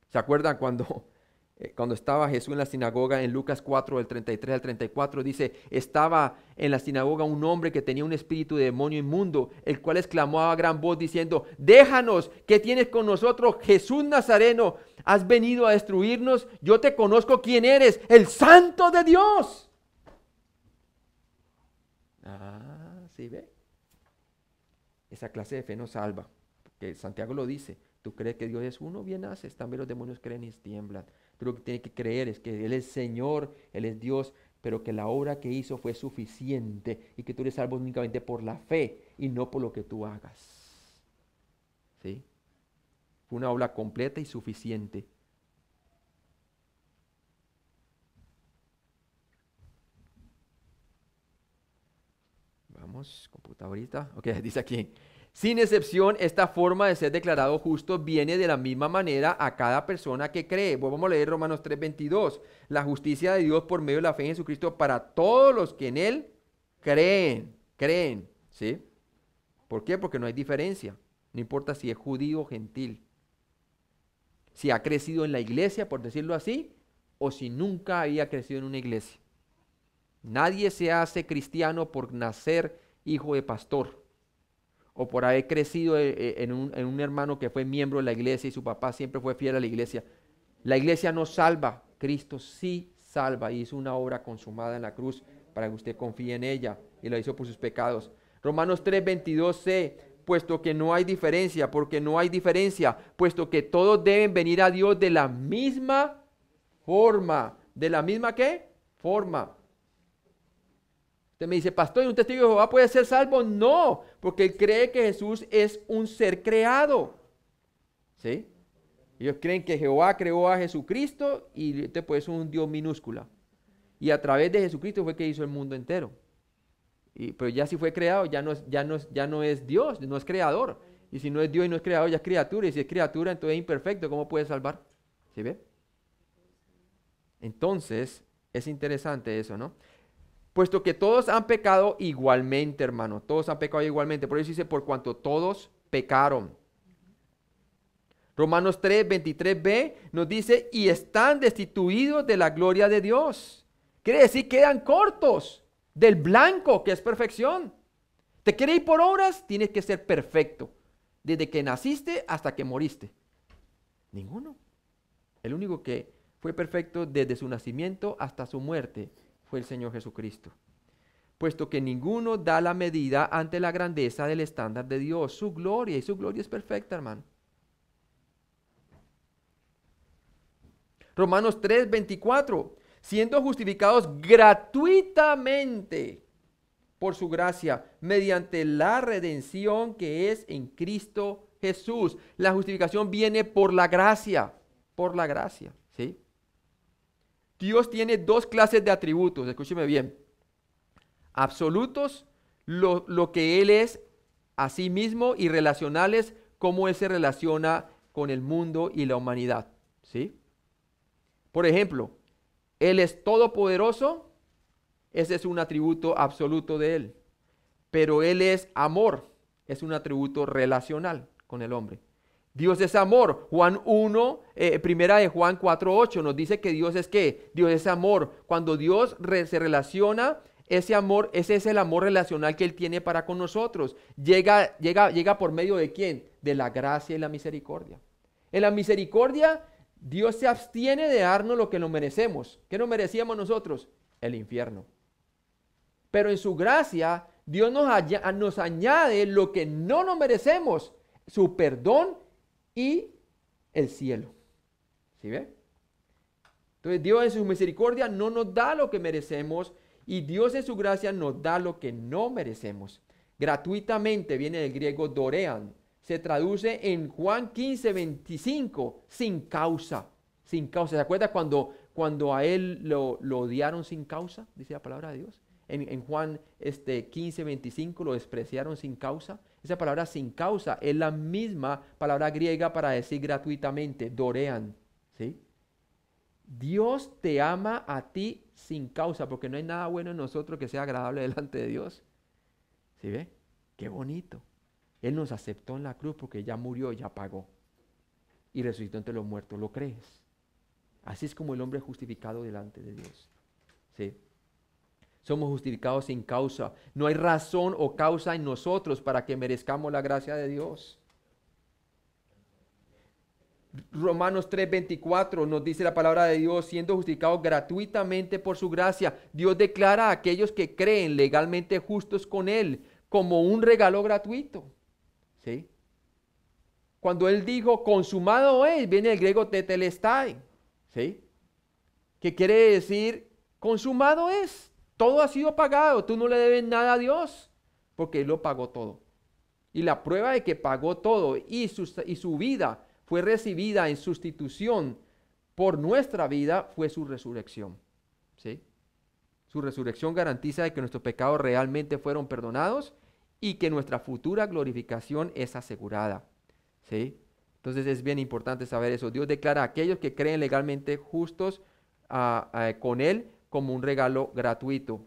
¿Se acuerdan cuando estaba Jesús en la sinagoga en Lucas 4, del 33 al 34? Dice: estaba en la sinagoga un hombre que tenía un espíritu de demonio inmundo, el cual exclamó a gran voz diciendo: déjanos, ¿qué tienes con nosotros, Jesús Nazareno? ¿Has venido a destruirnos? Yo te conozco quién eres, el Santo de Dios. Ah, ¿sí ve? Esa clase de fe nos salva. Porque Santiago lo dice. Tú crees que Dios es uno, bien haces. También los demonios creen y tiemblan. Tú lo que tienes que creer es que Él es Señor, Él es Dios, pero que la obra que hizo fue suficiente y que tú eres salvo únicamente por la fe y no por lo que tú hagas. ¿Sí? Fue una obra completa y suficiente. Vamos, computadorita. Ok, dice aquí. Sin excepción, esta forma de ser declarado justo viene de la misma manera a cada persona que cree. Vamos a leer Romanos 3:22. La justicia de Dios por medio de la fe en Jesucristo para todos los que en Él creen. ¿Sí? ¿Por qué? Porque no hay diferencia. No importa si es judío o gentil. Si ha crecido en la iglesia, por decirlo así, o si nunca había crecido en una iglesia. Nadie se hace cristiano por nacer hijo de pastor o por haber crecido en un hermano que fue miembro de la iglesia y su papá siempre fue fiel a la iglesia. La iglesia no salva, Cristo sí salva y hizo una obra consumada en la cruz para que usted confíe en ella y lo hizo por sus pecados. Romanos 3:22c, puesto que no hay diferencia, porque no hay diferencia, puesto que todos deben venir a Dios de la misma forma. ¿De la misma qué? Forma. Usted me dice, pastor, ¿y un testigo de Jehová puede ser salvo? No, porque él cree que Jesús es un ser creado. ¿Sí? Ellos creen que Jehová creó a Jesucristo y este pues es un Dios minúscula. Y a través de Jesucristo fue que hizo el mundo entero. Pero ya si fue creado, ya no es Dios, no es creador. Y si no es Dios y no es creador, ya es criatura. Y si es criatura, entonces es imperfecto. ¿Cómo puede salvar? ¿Sí ve? Entonces, es interesante eso, ¿no? Puesto que todos han pecado igualmente, hermano. Todos han pecado igualmente. Por eso dice, por cuanto todos pecaron. Romanos 3:23b nos dice, y están destituidos de la gloria de Dios. Quiere decir, quedan cortos del blanco, que es perfección. ¿Te quieres ir por obras? Tienes que ser perfecto. Desde que naciste hasta que moriste. Ninguno. El único que fue perfecto desde su nacimiento hasta su muerte fue el Señor Jesucristo. Puesto que ninguno da la medida ante la grandeza del estándar de Dios, su gloria, y su gloria es perfecta, hermano. Romanos 3:24, siendo justificados gratuitamente por su gracia, mediante la redención que es en Cristo Jesús. La justificación viene por la gracia, ¿sí? Dios tiene dos clases de atributos, escúcheme bien. Absolutos, lo que Él es a sí mismo, y relacionales, cómo Él se relaciona con el mundo y la humanidad, ¿sí? Por ejemplo, Él es todopoderoso, ese es un atributo absoluto de Él. Pero Él es amor, es un atributo relacional con el hombre. Dios es amor. Juan 1, primera de Juan 4:8 nos dice que Dios es ¿qué? Dios es amor. Cuando Dios se relaciona, ese amor, ese es el amor relacional que Él tiene para con nosotros. Llega por medio de ¿quién? De la gracia y la misericordia. En la misericordia, Dios se abstiene de darnos lo que nos merecemos. ¿Qué nos merecíamos nosotros? El infierno. Pero en su gracia, Dios nos añade lo que no nos merecemos, su perdón y el cielo. ¿Sí ve? Entonces Dios en su misericordia no nos da lo que merecemos y Dios en su gracia nos da lo que no merecemos. Gratuitamente viene del griego dorean. Se traduce en Juan 15:25, sin causa. Sin causa. ¿Se acuerda cuando a él lo odiaron sin causa? Dice la palabra de Dios. En Juan 15:25 lo despreciaron sin causa. Esa palabra sin causa es la misma palabra griega para decir gratuitamente, dorean, ¿sí? Dios te ama a ti sin causa, porque no hay nada bueno en nosotros que sea agradable delante de Dios. ¿Sí ve? Qué bonito. Él nos aceptó en la cruz porque ya murió, ya pagó. Y resucitó entre los muertos. ¿Lo crees? Así es como el hombre es justificado delante de Dios. ¿Sí? Somos justificados sin causa. No hay razón o causa en nosotros para que merezcamos la gracia de Dios. Romanos 3:24 nos dice la palabra de Dios, siendo justificados gratuitamente por su gracia. Dios declara a aquellos que creen legalmente justos con Él como un regalo gratuito. ¿Sí? Cuando Él dijo consumado es, viene el griego tetelestai. ¿Sí? Que quiere decir consumado es. Todo ha sido pagado. Tú no le debes nada a Dios porque Él lo pagó todo. Y la prueba de que pagó todo y su vida fue recibida en sustitución por nuestra vida fue su resurrección. ¿Sí? Su resurrección garantiza de que nuestros pecados realmente fueron perdonados y que nuestra futura glorificación es asegurada. ¿Sí? Entonces es bien importante saber eso. Dios declara a aquellos que creen legalmente justos con Él como un regalo gratuito.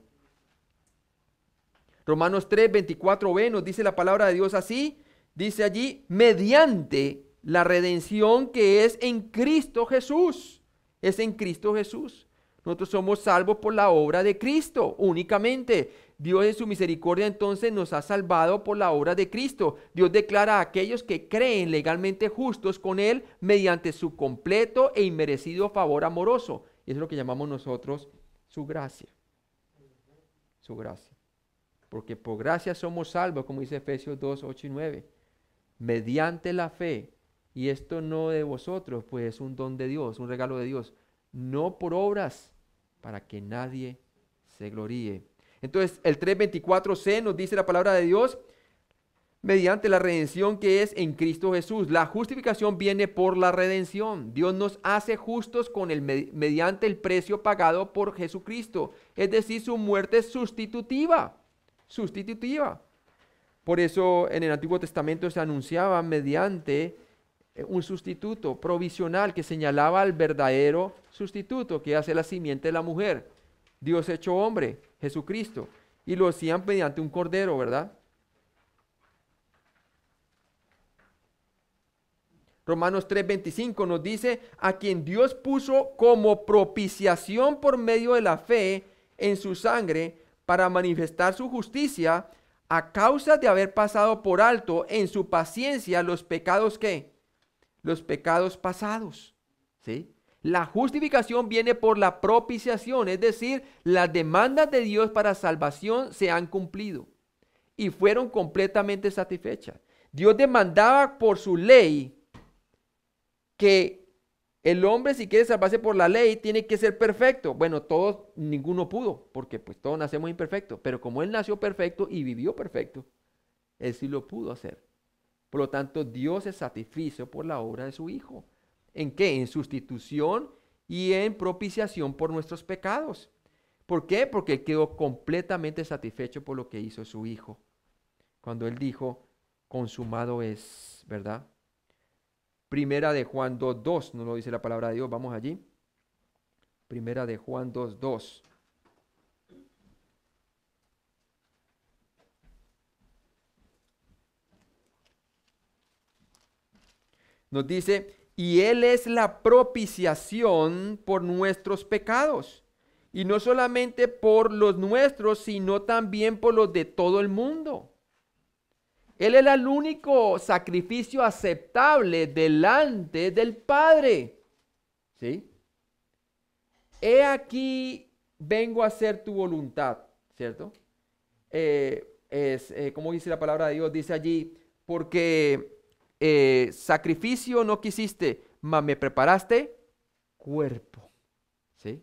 Romanos 3:24b nos dice la palabra de Dios así. Dice allí, mediante la redención que es en Cristo Jesús. Es en Cristo Jesús. Nosotros somos salvos por la obra de Cristo únicamente. Dios en su misericordia entonces nos ha salvado por la obra de Cristo. Dios declara a aquellos que creen legalmente justos con Él mediante su completo e inmerecido favor amoroso. Y eso es lo que llamamos nosotros su gracia. Su gracia. Porque por gracia somos salvos, como dice Efesios 2, 8 y 9. Mediante la fe. Y esto no de vosotros, pues es un don de Dios, un regalo de Dios. No por obras, para que nadie se gloríe. Entonces, el 3:24c nos dice la palabra de Dios, mediante la redención que es en Cristo Jesús. La justificación viene por la redención. Dios nos hace justos con mediante el precio pagado por Jesucristo. Es decir, su muerte sustitutiva. Sustitutiva. Por eso en el Antiguo Testamento se anunciaba mediante un sustituto provisional que señalaba al verdadero sustituto que hace la simiente de la mujer, Dios hecho hombre, Jesucristo, y lo hacían mediante un cordero, ¿verdad? Romanos 3:25 nos dice, a quien Dios puso como propiciación por medio de la fe en su sangre para manifestar su justicia a causa de haber pasado por alto en su paciencia los pecados ¿qué? Los pecados pasados. ¿Sí? La justificación viene por la propiciación, es decir, las demandas de Dios para salvación se han cumplido y fueron completamente satisfechas. Dios demandaba por su ley que el hombre, si quiere salvarse por la ley, tiene que ser perfecto. Bueno, todos, ninguno pudo, porque pues todos nacemos imperfectos, pero como Él nació perfecto y vivió perfecto, Él sí lo pudo hacer. Por lo tanto, Dios se satisfizo por la obra de su Hijo. ¿En qué? En sustitución y en propiciación por nuestros pecados. ¿Por qué? Porque Él quedó completamente satisfecho por lo que hizo su Hijo. Cuando Él dijo, consumado es, ¿verdad? Primera de Juan 2:2, nos lo dice la palabra de Dios, vamos allí. Primera de Juan 2:2. Nos dice, y Él es la propiciación por nuestros pecados. Y no solamente por los nuestros, sino también por los de todo el mundo. Él era el único sacrificio aceptable delante del Padre. ¿Sí? He aquí, vengo a hacer tu voluntad, ¿cierto? Como dice la palabra de Dios, dice allí, porque sacrificio no quisiste, mas me preparaste cuerpo. ¿Sí?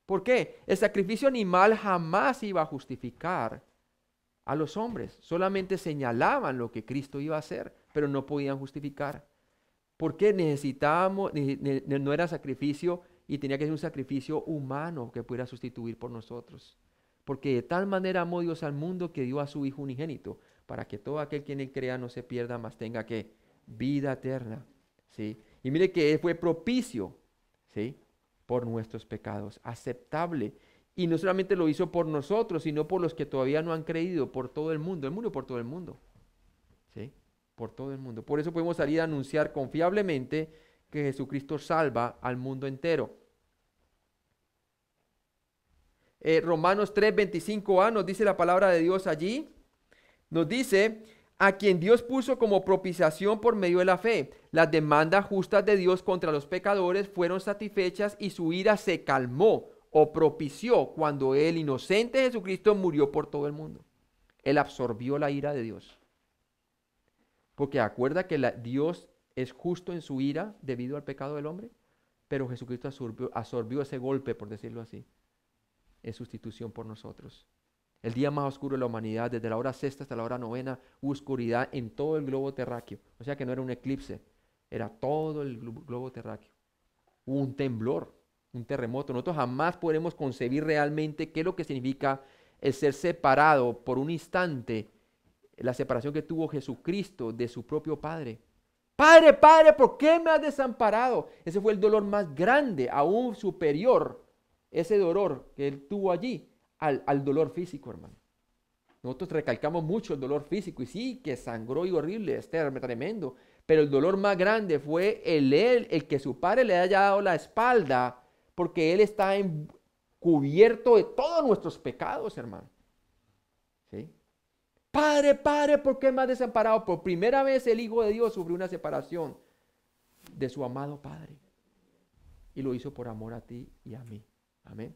¿Por qué? El sacrificio animal jamás iba a justificar a los hombres. Solamente señalaban lo que Cristo iba a hacer, pero no podían justificar. Porque necesitábamos, no era sacrificio y tenía que ser un sacrificio humano que pudiera sustituir por nosotros. Porque de tal manera amó Dios al mundo que dio a su Hijo unigénito, para que todo aquel que en Él crea no se pierda, mas tenga que vida eterna. ¿Sí? Y mire que Él fue propicio, ¿sí? Por nuestros pecados, aceptable. Y no solamente lo hizo por nosotros, sino por los que todavía no han creído, por todo el mundo por todo el mundo. ¿Sí? Por todo el mundo. Por eso podemos salir a anunciar confiablemente que Jesucristo salva al mundo entero. Romanos 3:25a nos dice la palabra de Dios allí. Nos dice, a quien Dios puso como propiciación por medio de la fe. Las demandas justas de Dios contra los pecadores fueron satisfechas y su ira se calmó o propició cuando el inocente Jesucristo murió por todo el mundo. Él absorbió la ira de Dios. Porque acuerda que Dios es justo en su ira debido al pecado del hombre, pero Jesucristo absorbió ese golpe, por decirlo así, en sustitución por nosotros. El día más oscuro de la humanidad, desde la hora sexta hasta la hora novena, hubo oscuridad en todo el globo terráqueo. O sea que no era un eclipse, era todo el globo terráqueo. Hubo un temblor, un terremoto. Nosotros jamás podremos concebir realmente qué es lo que significa el ser separado por un instante, la separación que tuvo Jesucristo de su propio Padre. Padre, Padre, ¿por qué me has desamparado? Ese fue el dolor más grande, aún superior, ese dolor que él tuvo allí al dolor físico, hermano. Nosotros recalcamos mucho el dolor físico y sí, que sangró y horrible, es tremendo, pero el dolor más grande fue el que su padre le haya dado la espalda porque él está cubierto de todos nuestros pecados, hermano. ¿Sí? Padre, Padre, ¿por qué me has desamparado? Por primera vez el Hijo de Dios sufrió una separación de su amado Padre y lo hizo por amor a ti y a mí. Amén.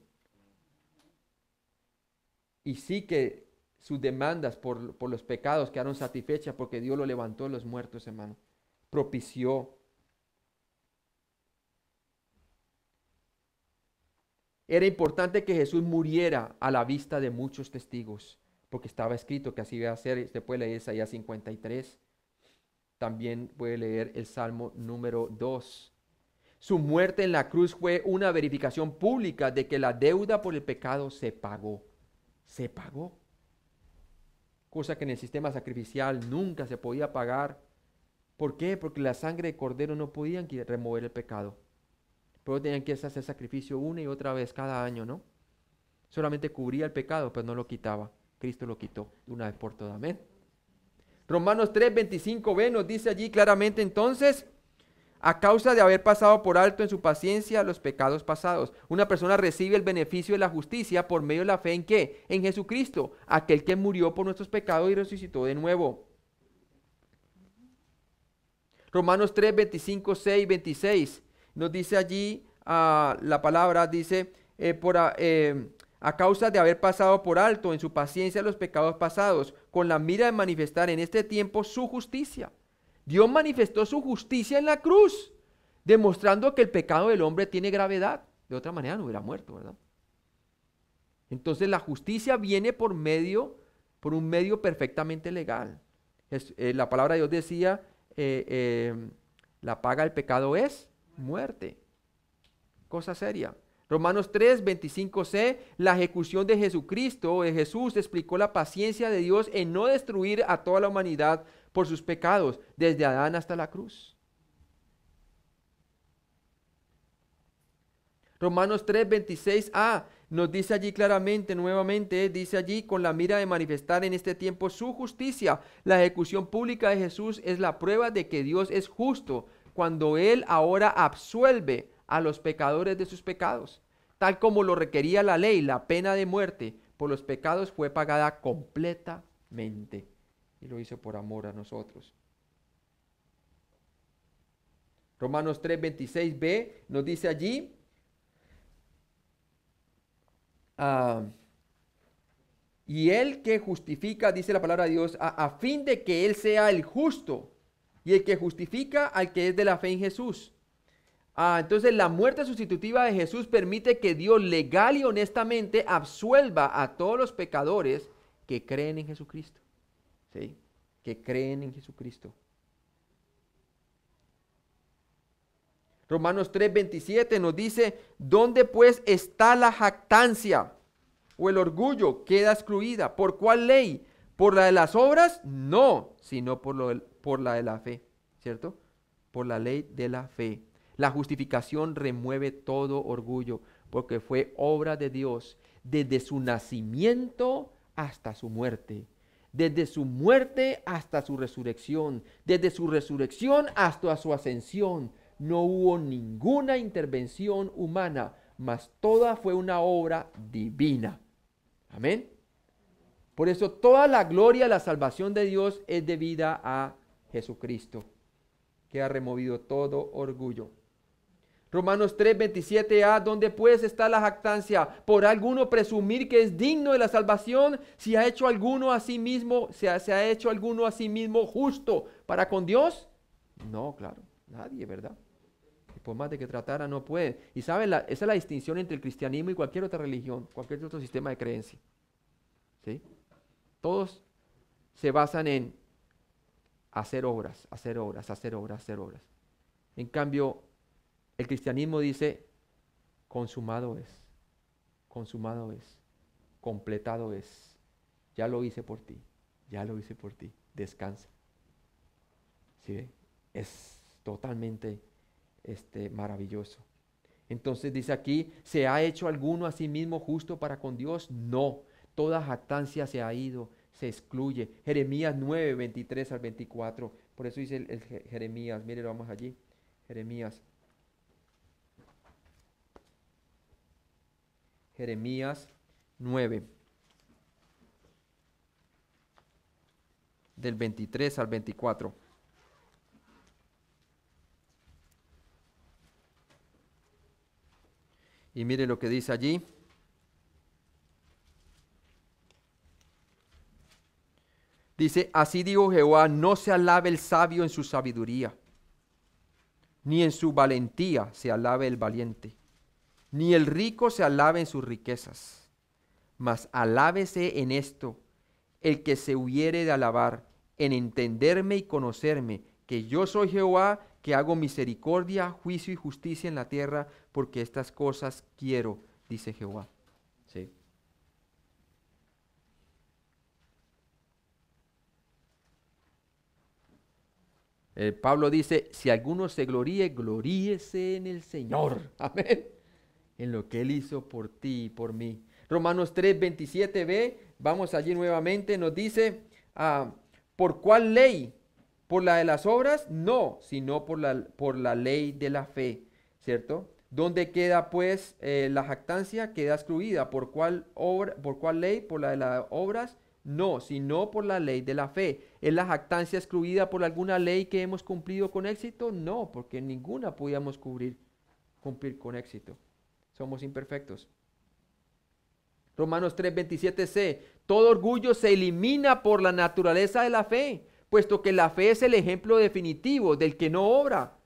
Y sí que sus demandas por los pecados quedaron satisfechas porque Dios lo levantó de los muertos, hermano. Propició. Era importante que Jesús muriera a la vista de muchos testigos, porque estaba escrito que así iba a ser. Usted puede leer Isaías 53. También puede leer el Salmo número 2. Su muerte en la cruz fue una verificación pública de que la deuda por el pecado se pagó. Se pagó. Cosa que en el sistema sacrificial nunca se podía pagar. ¿Por qué? Porque la sangre de cordero no podían remover el pecado. Pero tenían que hacer sacrificio una y otra vez cada año, ¿no? Solamente cubría el pecado, pero no lo quitaba. Cristo lo quitó de una vez por todas. Amén. Romanos 3:25b nos dice allí claramente entonces, a causa de haber pasado por alto en su paciencia los pecados pasados. Una persona recibe el beneficio de la justicia por medio de la fe ¿en qué? En Jesucristo, aquel que murió por nuestros pecados y resucitó de nuevo. Romanos 3:25, 26 nos dice allí, la palabra dice, a causa de haber pasado por alto en su paciencia los pecados pasados, con la mira de manifestar en este tiempo su justicia. Dios manifestó su justicia en la cruz, demostrando que el pecado del hombre tiene gravedad. De otra manera no hubiera muerto, ¿verdad? Entonces la justicia viene por un medio perfectamente legal. La palabra de Dios decía, la paga del pecado es muerte. Cosa seria. Romanos 3:25c, la ejecución de Jesucristo, de Jesús, explicó la paciencia de Dios en no destruir a toda la humanidad por sus pecados, desde Adán hasta la cruz. Romanos 3:26a nos dice allí claramente, nuevamente, dice allí, con la mira de manifestar en este tiempo su justicia. La ejecución pública de Jesús es la prueba de que Dios es justo cuando Él ahora absuelve a los pecadores de sus pecados. Tal como lo requería la ley, la pena de muerte por los pecados fue pagada completamente. Y lo hizo por amor a nosotros. Romanos 3:26b nos dice allí, y el que justifica, dice la palabra de Dios, a fin de que Él sea el justo y el que justifica al que es de la fe en Jesús. Entonces la muerte sustitutiva de Jesús permite que Dios legal y honestamente absuelva a todos los pecadores que creen en Jesucristo. ¿Sí? Que creen en Jesucristo. Romanos 3:27 nos dice, ¿dónde pues está la jactancia o el orgullo? Queda excluida. ¿Por cuál ley? ¿Por la de las obras? No, sino por la de la fe, ¿cierto? Por la ley de la fe. La justificación remueve todo orgullo, porque fue obra de Dios desde su nacimiento hasta su muerte. Desde su muerte hasta su resurrección. Desde su resurrección hasta su ascensión. No hubo ninguna intervención humana, mas toda fue una obra divina. Amén. Por eso toda la gloria, la salvación de Dios es debida a Jesucristo, que ha removido todo orgullo. Romanos 3:27a, ¿dónde pues está la jactancia? ¿Por alguno presumir que es digno de la salvación? Si ha hecho alguno a sí mismo, se ha hecho alguno a sí mismo justo para con Dios. No, claro, nadie, ¿verdad? Y por más de que tratara, no puede. Y saben, esa es la distinción entre el cristianismo y cualquier otra religión, cualquier otro sistema de creencia. ¿Sí? Todos se basan en hacer obras, hacer obras, hacer obras, hacer obras. En cambio, el cristianismo dice, consumado es, completado es. Ya lo hice por ti, ya lo hice por ti, descansa. ¿Sí? Es totalmente maravilloso. Entonces dice aquí, ¿se ha hecho alguno a sí mismo justo para con Dios? No, toda jactancia se ha ido, se excluye. Jeremías 9, 23 al 24. Por eso dice el Jeremías, mire, vamos allí, Jeremías 9, del 23 al 24. Y mire lo que dice allí. Dice, así dijo Jehová, no se alabe el sabio en su sabiduría, ni en su valentía se alabe el valiente, ni el rico se alabe en sus riquezas, mas alábese en esto el que se hubiere de alabar, en entenderme y conocerme, que yo soy Jehová, que hago misericordia, juicio y justicia en la tierra, porque estas cosas quiero, dice Jehová. ¿Sí? Pablo dice, si alguno se gloríe, gloríese en el Señor. Amén. En lo que Él hizo por ti y por mí. Romanos 3, 27b, vamos allí nuevamente, nos dice, ¿por cuál ley? ¿Por la de las obras? No, sino por la ley de la fe, ¿cierto? ¿Dónde queda pues la jactancia? Queda excluida. ¿Por cuál ley? ¿Por la de las obras? No, sino por la ley de la fe. ¿Es la jactancia excluida por alguna ley que hemos cumplido con éxito? No, porque ninguna podíamos cumplir con éxito. Somos imperfectos. Romanos 3:27c, todo orgullo se elimina por la naturaleza de la fe, puesto que la fe es el ejemplo definitivo del que no obra,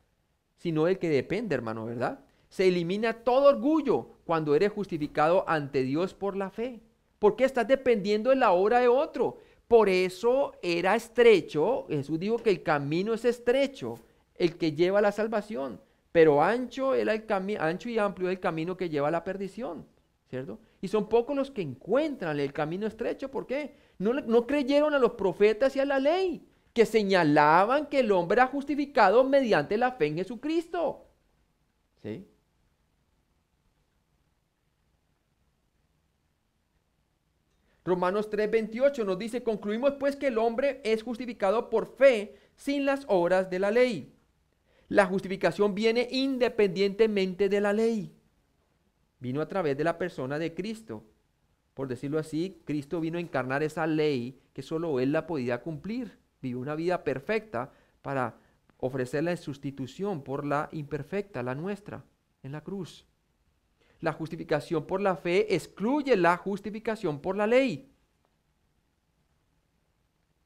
sino del que depende, hermano, ¿verdad? Se elimina todo orgullo cuando eres justificado ante Dios por la fe. ¿Por qué estás dependiendo de la obra de otro? Por eso era estrecho, Jesús dijo que el camino es estrecho, el que lleva a la salvación, pero ancho y amplio es el camino que lleva a la perdición, ¿cierto? Y son pocos los que encuentran el camino estrecho. ¿Por qué? No creyeron a los profetas y a la ley, que señalaban que el hombre era justificado mediante la fe en Jesucristo. ¿Sí? Romanos 3:28 nos dice, concluimos pues que el hombre es justificado por fe sin las obras de la ley. La justificación viene independientemente de la ley. Vino a través de la persona de Cristo. Por decirlo así, Cristo vino a encarnar esa ley que solo Él la podía cumplir. Vivió una vida perfecta para ofrecerla en sustitución por la imperfecta, la nuestra, en la cruz. La justificación por la fe excluye la justificación por la ley.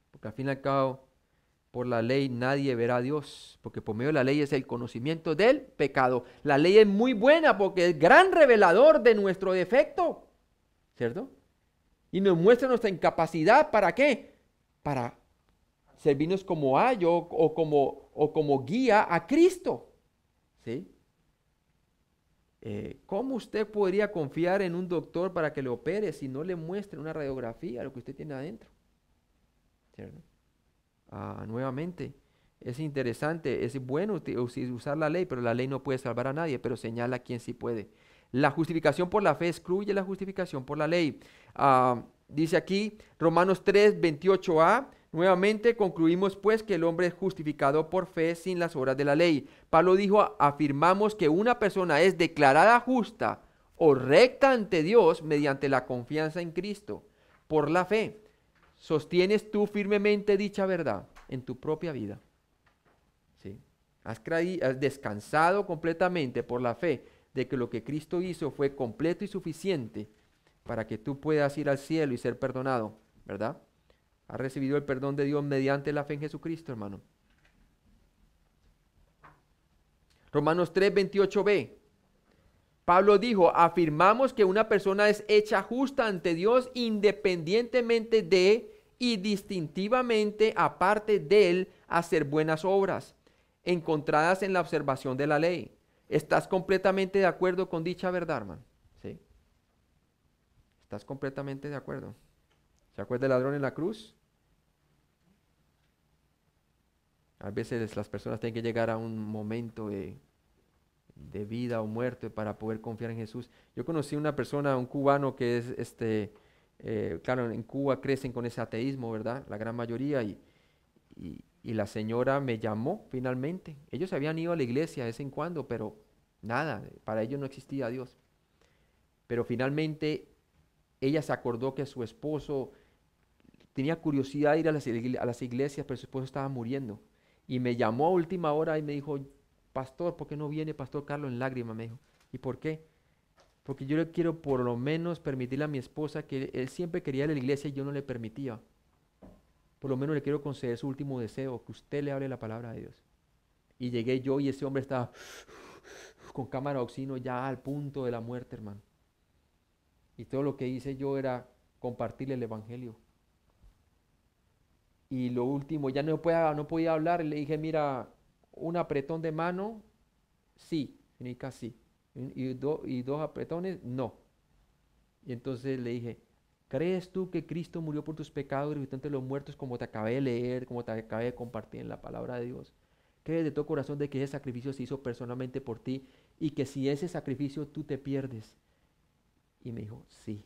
Porque al fin y al cabo, por la ley nadie verá a Dios, porque por medio de la ley es el conocimiento del pecado. La ley es muy buena porque es gran revelador de nuestro defecto, ¿cierto? Y nos muestra nuestra incapacidad, ¿para qué? Para servirnos como ayo o como guía a Cristo, ¿sí? ¿Cómo usted podría confiar en un doctor para que le opere si no le muestre una radiografía de lo que usted tiene adentro? ¿Cierto? Nuevamente, es interesante, es bueno usar la ley, pero la ley no puede salvar a nadie, pero señala a quien sí puede. La justificación por la fe excluye la justificación por la ley. Dice aquí, Romanos 3:28a, nuevamente concluimos pues que el hombre es justificado por fe sin las obras de la ley. Pablo dijo, afirmamos que una persona es declarada justa o recta ante Dios mediante la confianza en Cristo, por la fe. ¿Sostienes tú firmemente dicha verdad en tu propia vida? ¿Sí? ¿Has descansado completamente por la fe de que lo que Cristo hizo fue completo y suficiente para que tú puedas ir al cielo y ser perdonado? ¿Verdad? ¿Has recibido el perdón de Dios mediante la fe en Jesucristo, hermano? Romanos 3:28b. Pablo dijo, afirmamos que una persona es hecha justa ante Dios independientemente de y distintivamente aparte de él hacer buenas obras, encontradas en la observación de la ley. ¿Estás completamente de acuerdo con dicha verdad, hermano? ¿Sí? ¿Estás completamente de acuerdo? ¿Se acuerda el ladrón en la cruz? A veces las personas tienen que llegar a un momento de vida o muerte para poder confiar en Jesús. Yo conocí una persona, un cubano que es, claro, en Cuba crecen con ese ateísmo, ¿verdad? La gran mayoría, y la señora me llamó finalmente. Ellos habían ido a la iglesia de vez en cuando, pero nada, para ellos no existía Dios. Pero finalmente ella se acordó que su esposo tenía curiosidad de ir a las iglesias, pero su esposo estaba muriendo. Y me llamó a última hora y me dijo, pastor, ¿por qué no viene Pastor Carlos? En lágrimas me dijo. ¿Y por qué? Porque yo le quiero por lo menos permitirle a mi esposa que él siempre quería ir a la iglesia y yo no le permitía. Por lo menos le quiero conceder su último deseo, que usted le hable la palabra de Dios. Y llegué yo y ese hombre estaba con cámara de oxígeno ya al punto de la muerte, hermano. Y todo lo que hice yo era compartirle el evangelio. Y lo último, ya no podía hablar, le dije, mira, un apretón de mano, sí, significa sí. Y dos apretones, no. Y entonces le dije, ¿crees tú que Cristo murió por tus pecados y resucitó entre los muertos, como te acabé de leer, como te acabé de compartir en la palabra de Dios? ¿Crees de todo corazón de que ese sacrificio se hizo personalmente por ti y que si ese sacrificio tú te pierdes? Y me dijo, sí,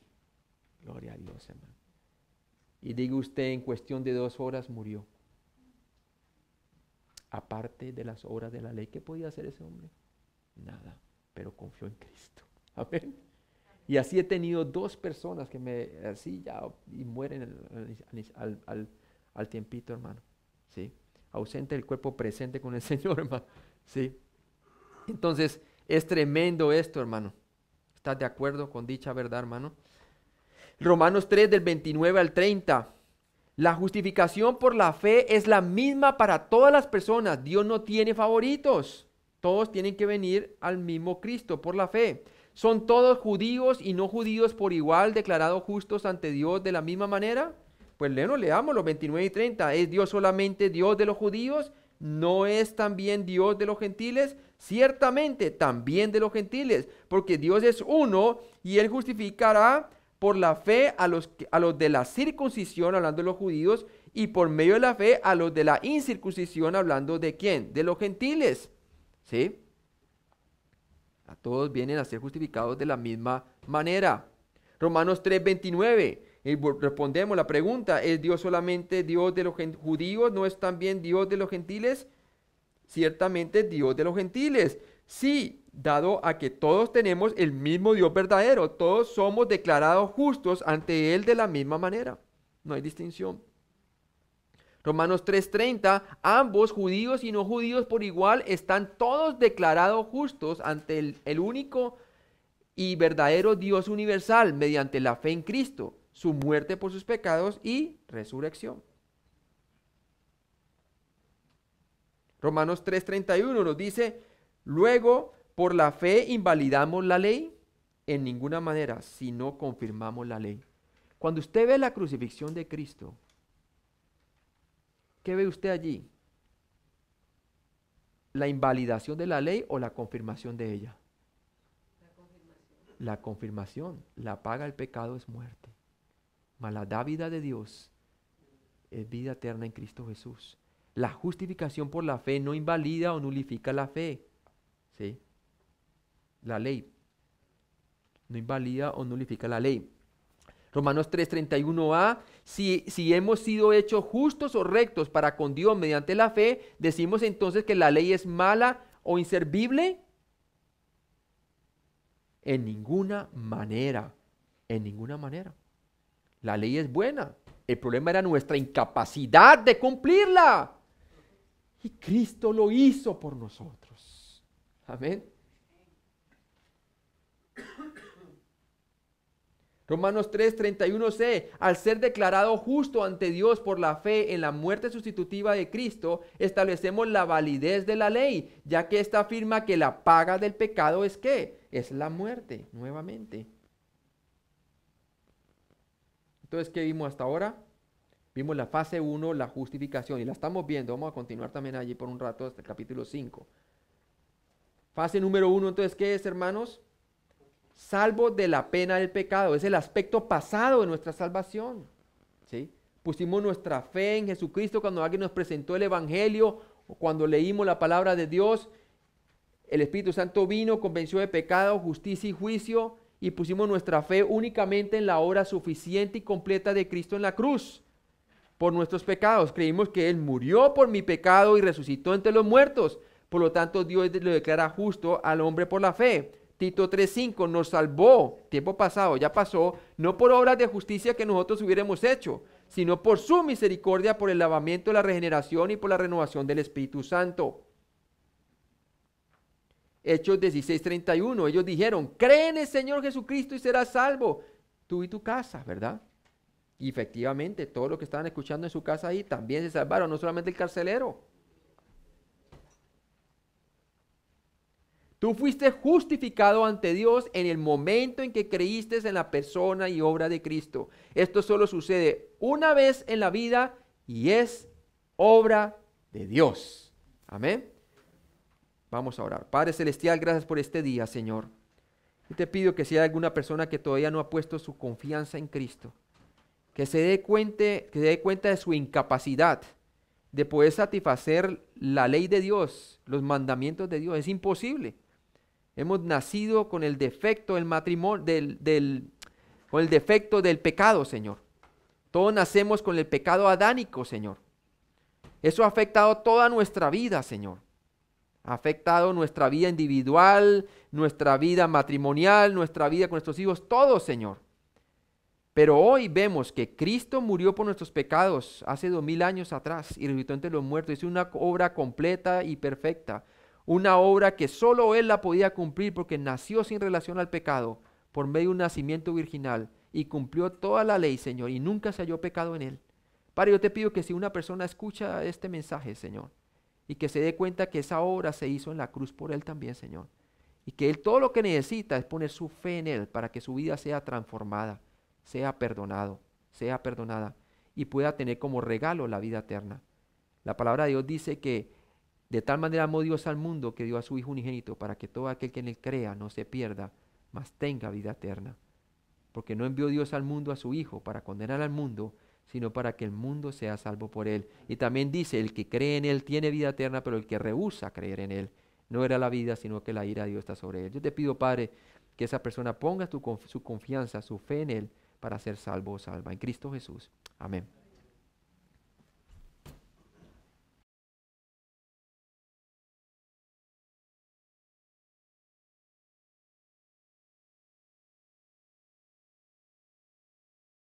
gloria a Dios, hermano. Y diga usted, en cuestión de 2 horas murió. Aparte de las obras de la ley, ¿qué podía hacer ese hombre? Nada, pero confió en Cristo. Amén. Y así he tenido 2 personas que así ya, y mueren al tiempito, hermano. ¿Sí? Ausente del cuerpo, presente con el Señor, hermano. ¿Sí? Entonces, es tremendo esto, hermano. ¿Estás de acuerdo con dicha verdad, hermano? Romanos 3 del 29 al 30. La justificación por la fe es la misma para todas las personas. Dios no tiene favoritos. Todos tienen que venir al mismo Cristo por la fe. ¿Son todos judíos y no judíos por igual declarados justos ante Dios de la misma manera? Pues leamos los 29 y 30. ¿Es Dios solamente Dios de los judíos? ¿No es también Dios de los gentiles? Ciertamente también de los gentiles, porque Dios es uno y Él justificará por la fe a los de la circuncisión, hablando de los judíos, y por medio de la fe a los de la incircuncisión, hablando de ¿quién? De los gentiles. ¿Sí? A todos vienen a ser justificados de la misma manera. Romanos 3:29. Respondemos la pregunta, ¿es Dios solamente Dios de los judíos? ¿No es también Dios de los gentiles? Ciertamente Dios de los gentiles. Sí, dado a que todos tenemos el mismo Dios verdadero, todos somos declarados justos ante Él de la misma manera. No hay distinción. Romanos 3:30, ambos, judíos y no judíos por igual, están todos declarados justos ante el único y verdadero Dios universal mediante la fe en Cristo, su muerte por sus pecados y resurrección. Romanos 3:31 nos dice, luego, por la fe invalidamos la ley en ninguna manera, si no confirmamos la ley. Cuando usted ve la crucifixión de Cristo, ¿qué ve usted allí? ¿La invalidación de la ley o la confirmación de ella? La confirmación. La paga del pecado es muerte, mas la dávida de Dios es vida eterna en Cristo Jesús. La justificación por la fe no invalida o nulifica la fe. ¿Sí? La ley no invalida o nulifica la ley. Romanos 3:31a, si hemos sido hechos justos o rectos para con Dios mediante la fe, decimos entonces que la ley es mala o inservible. En ninguna manera, en ninguna manera. La ley es buena, El problema era nuestra incapacidad de cumplirla. Y Cristo lo hizo por nosotros. Amén. Romanos 3:31c, al ser declarado justo ante Dios por la fe en la muerte sustitutiva de Cristo, establecemos la validez de la ley, ya que esta afirma que la paga del pecado es ¿qué? Es la muerte, nuevamente. Entonces, ¿qué vimos hasta ahora? Vimos la fase 1, la justificación, y la estamos viendo, vamos a continuar también allí por un rato hasta el capítulo 5. Fase número 1, entonces, ¿qué es, hermanos? Salvo de la pena del pecado, es el aspecto pasado de nuestra salvación, ¿sí? Pusimos nuestra fe en Jesucristo cuando alguien nos presentó el Evangelio o cuando leímos la palabra de Dios, el Espíritu Santo vino, convenció de pecado, justicia y juicio y pusimos nuestra fe únicamente en la obra suficiente y completa de Cristo en la cruz por nuestros pecados. Creímos que Él murió por mi pecado y resucitó entre los muertos, por lo tanto Dios lo declara justo al hombre por la fe. Tito 3:5 nos salvó, tiempo pasado, ya pasó, no por obras de justicia que nosotros hubiéramos hecho, sino por su misericordia, por el lavamiento de la regeneración y por la renovación del Espíritu Santo. Hechos 16:31, ellos dijeron, cree en el Señor Jesucristo y serás salvo, tú y tu casa, ¿verdad? Y efectivamente, todos los que estaban escuchando en su casa ahí también se salvaron, no solamente el carcelero. Tú fuiste justificado ante Dios en el momento en que creíste en la persona y obra de Cristo. Esto solo sucede una vez en la vida y es obra de Dios. Amén. Vamos a orar. Padre Celestial, gracias por este día, Señor. Y te pido que si hay alguna persona que todavía no ha puesto su confianza en Cristo, que se dé cuenta de su incapacidad de poder satisfacer la ley de Dios, los mandamientos de Dios. Es imposible. Hemos nacido con el defecto del matrimonio, con el defecto del pecado, Señor. Todos nacemos con el pecado adánico, Señor. Eso ha afectado toda nuestra vida, Señor. Ha afectado nuestra vida individual, nuestra vida matrimonial, nuestra vida con nuestros hijos, todo, Señor. Pero hoy vemos que Cristo murió por nuestros pecados hace 2000 años atrás y resucitó entre los muertos. Es una obra completa y perfecta. Una obra que solo Él la podía cumplir porque nació sin relación al pecado por medio de un nacimiento virginal y cumplió toda la ley, Señor, y nunca se halló pecado en Él. Padre, yo te pido que si una persona escucha este mensaje, Señor, y que se dé cuenta que esa obra se hizo en la cruz por Él también, Señor, y que Él todo lo que necesita es poner su fe en Él para que su vida sea transformada, sea perdonado, sea perdonada y pueda tener como regalo la vida eterna. La palabra de Dios dice que de tal manera amó Dios al mundo que dio a su Hijo unigénito para que todo aquel que en Él crea no se pierda, mas tenga vida eterna. Porque no envió Dios al mundo a su Hijo para condenar al mundo, sino para que el mundo sea salvo por Él. Y también dice, el que cree en Él tiene vida eterna, pero el que rehúsa creer en Él, no era la vida, sino que la ira de Dios está sobre Él. Yo te pido, Padre, que esa persona ponga su confianza, su fe en Él, para ser salvo o salva. En Cristo Jesús. Amén.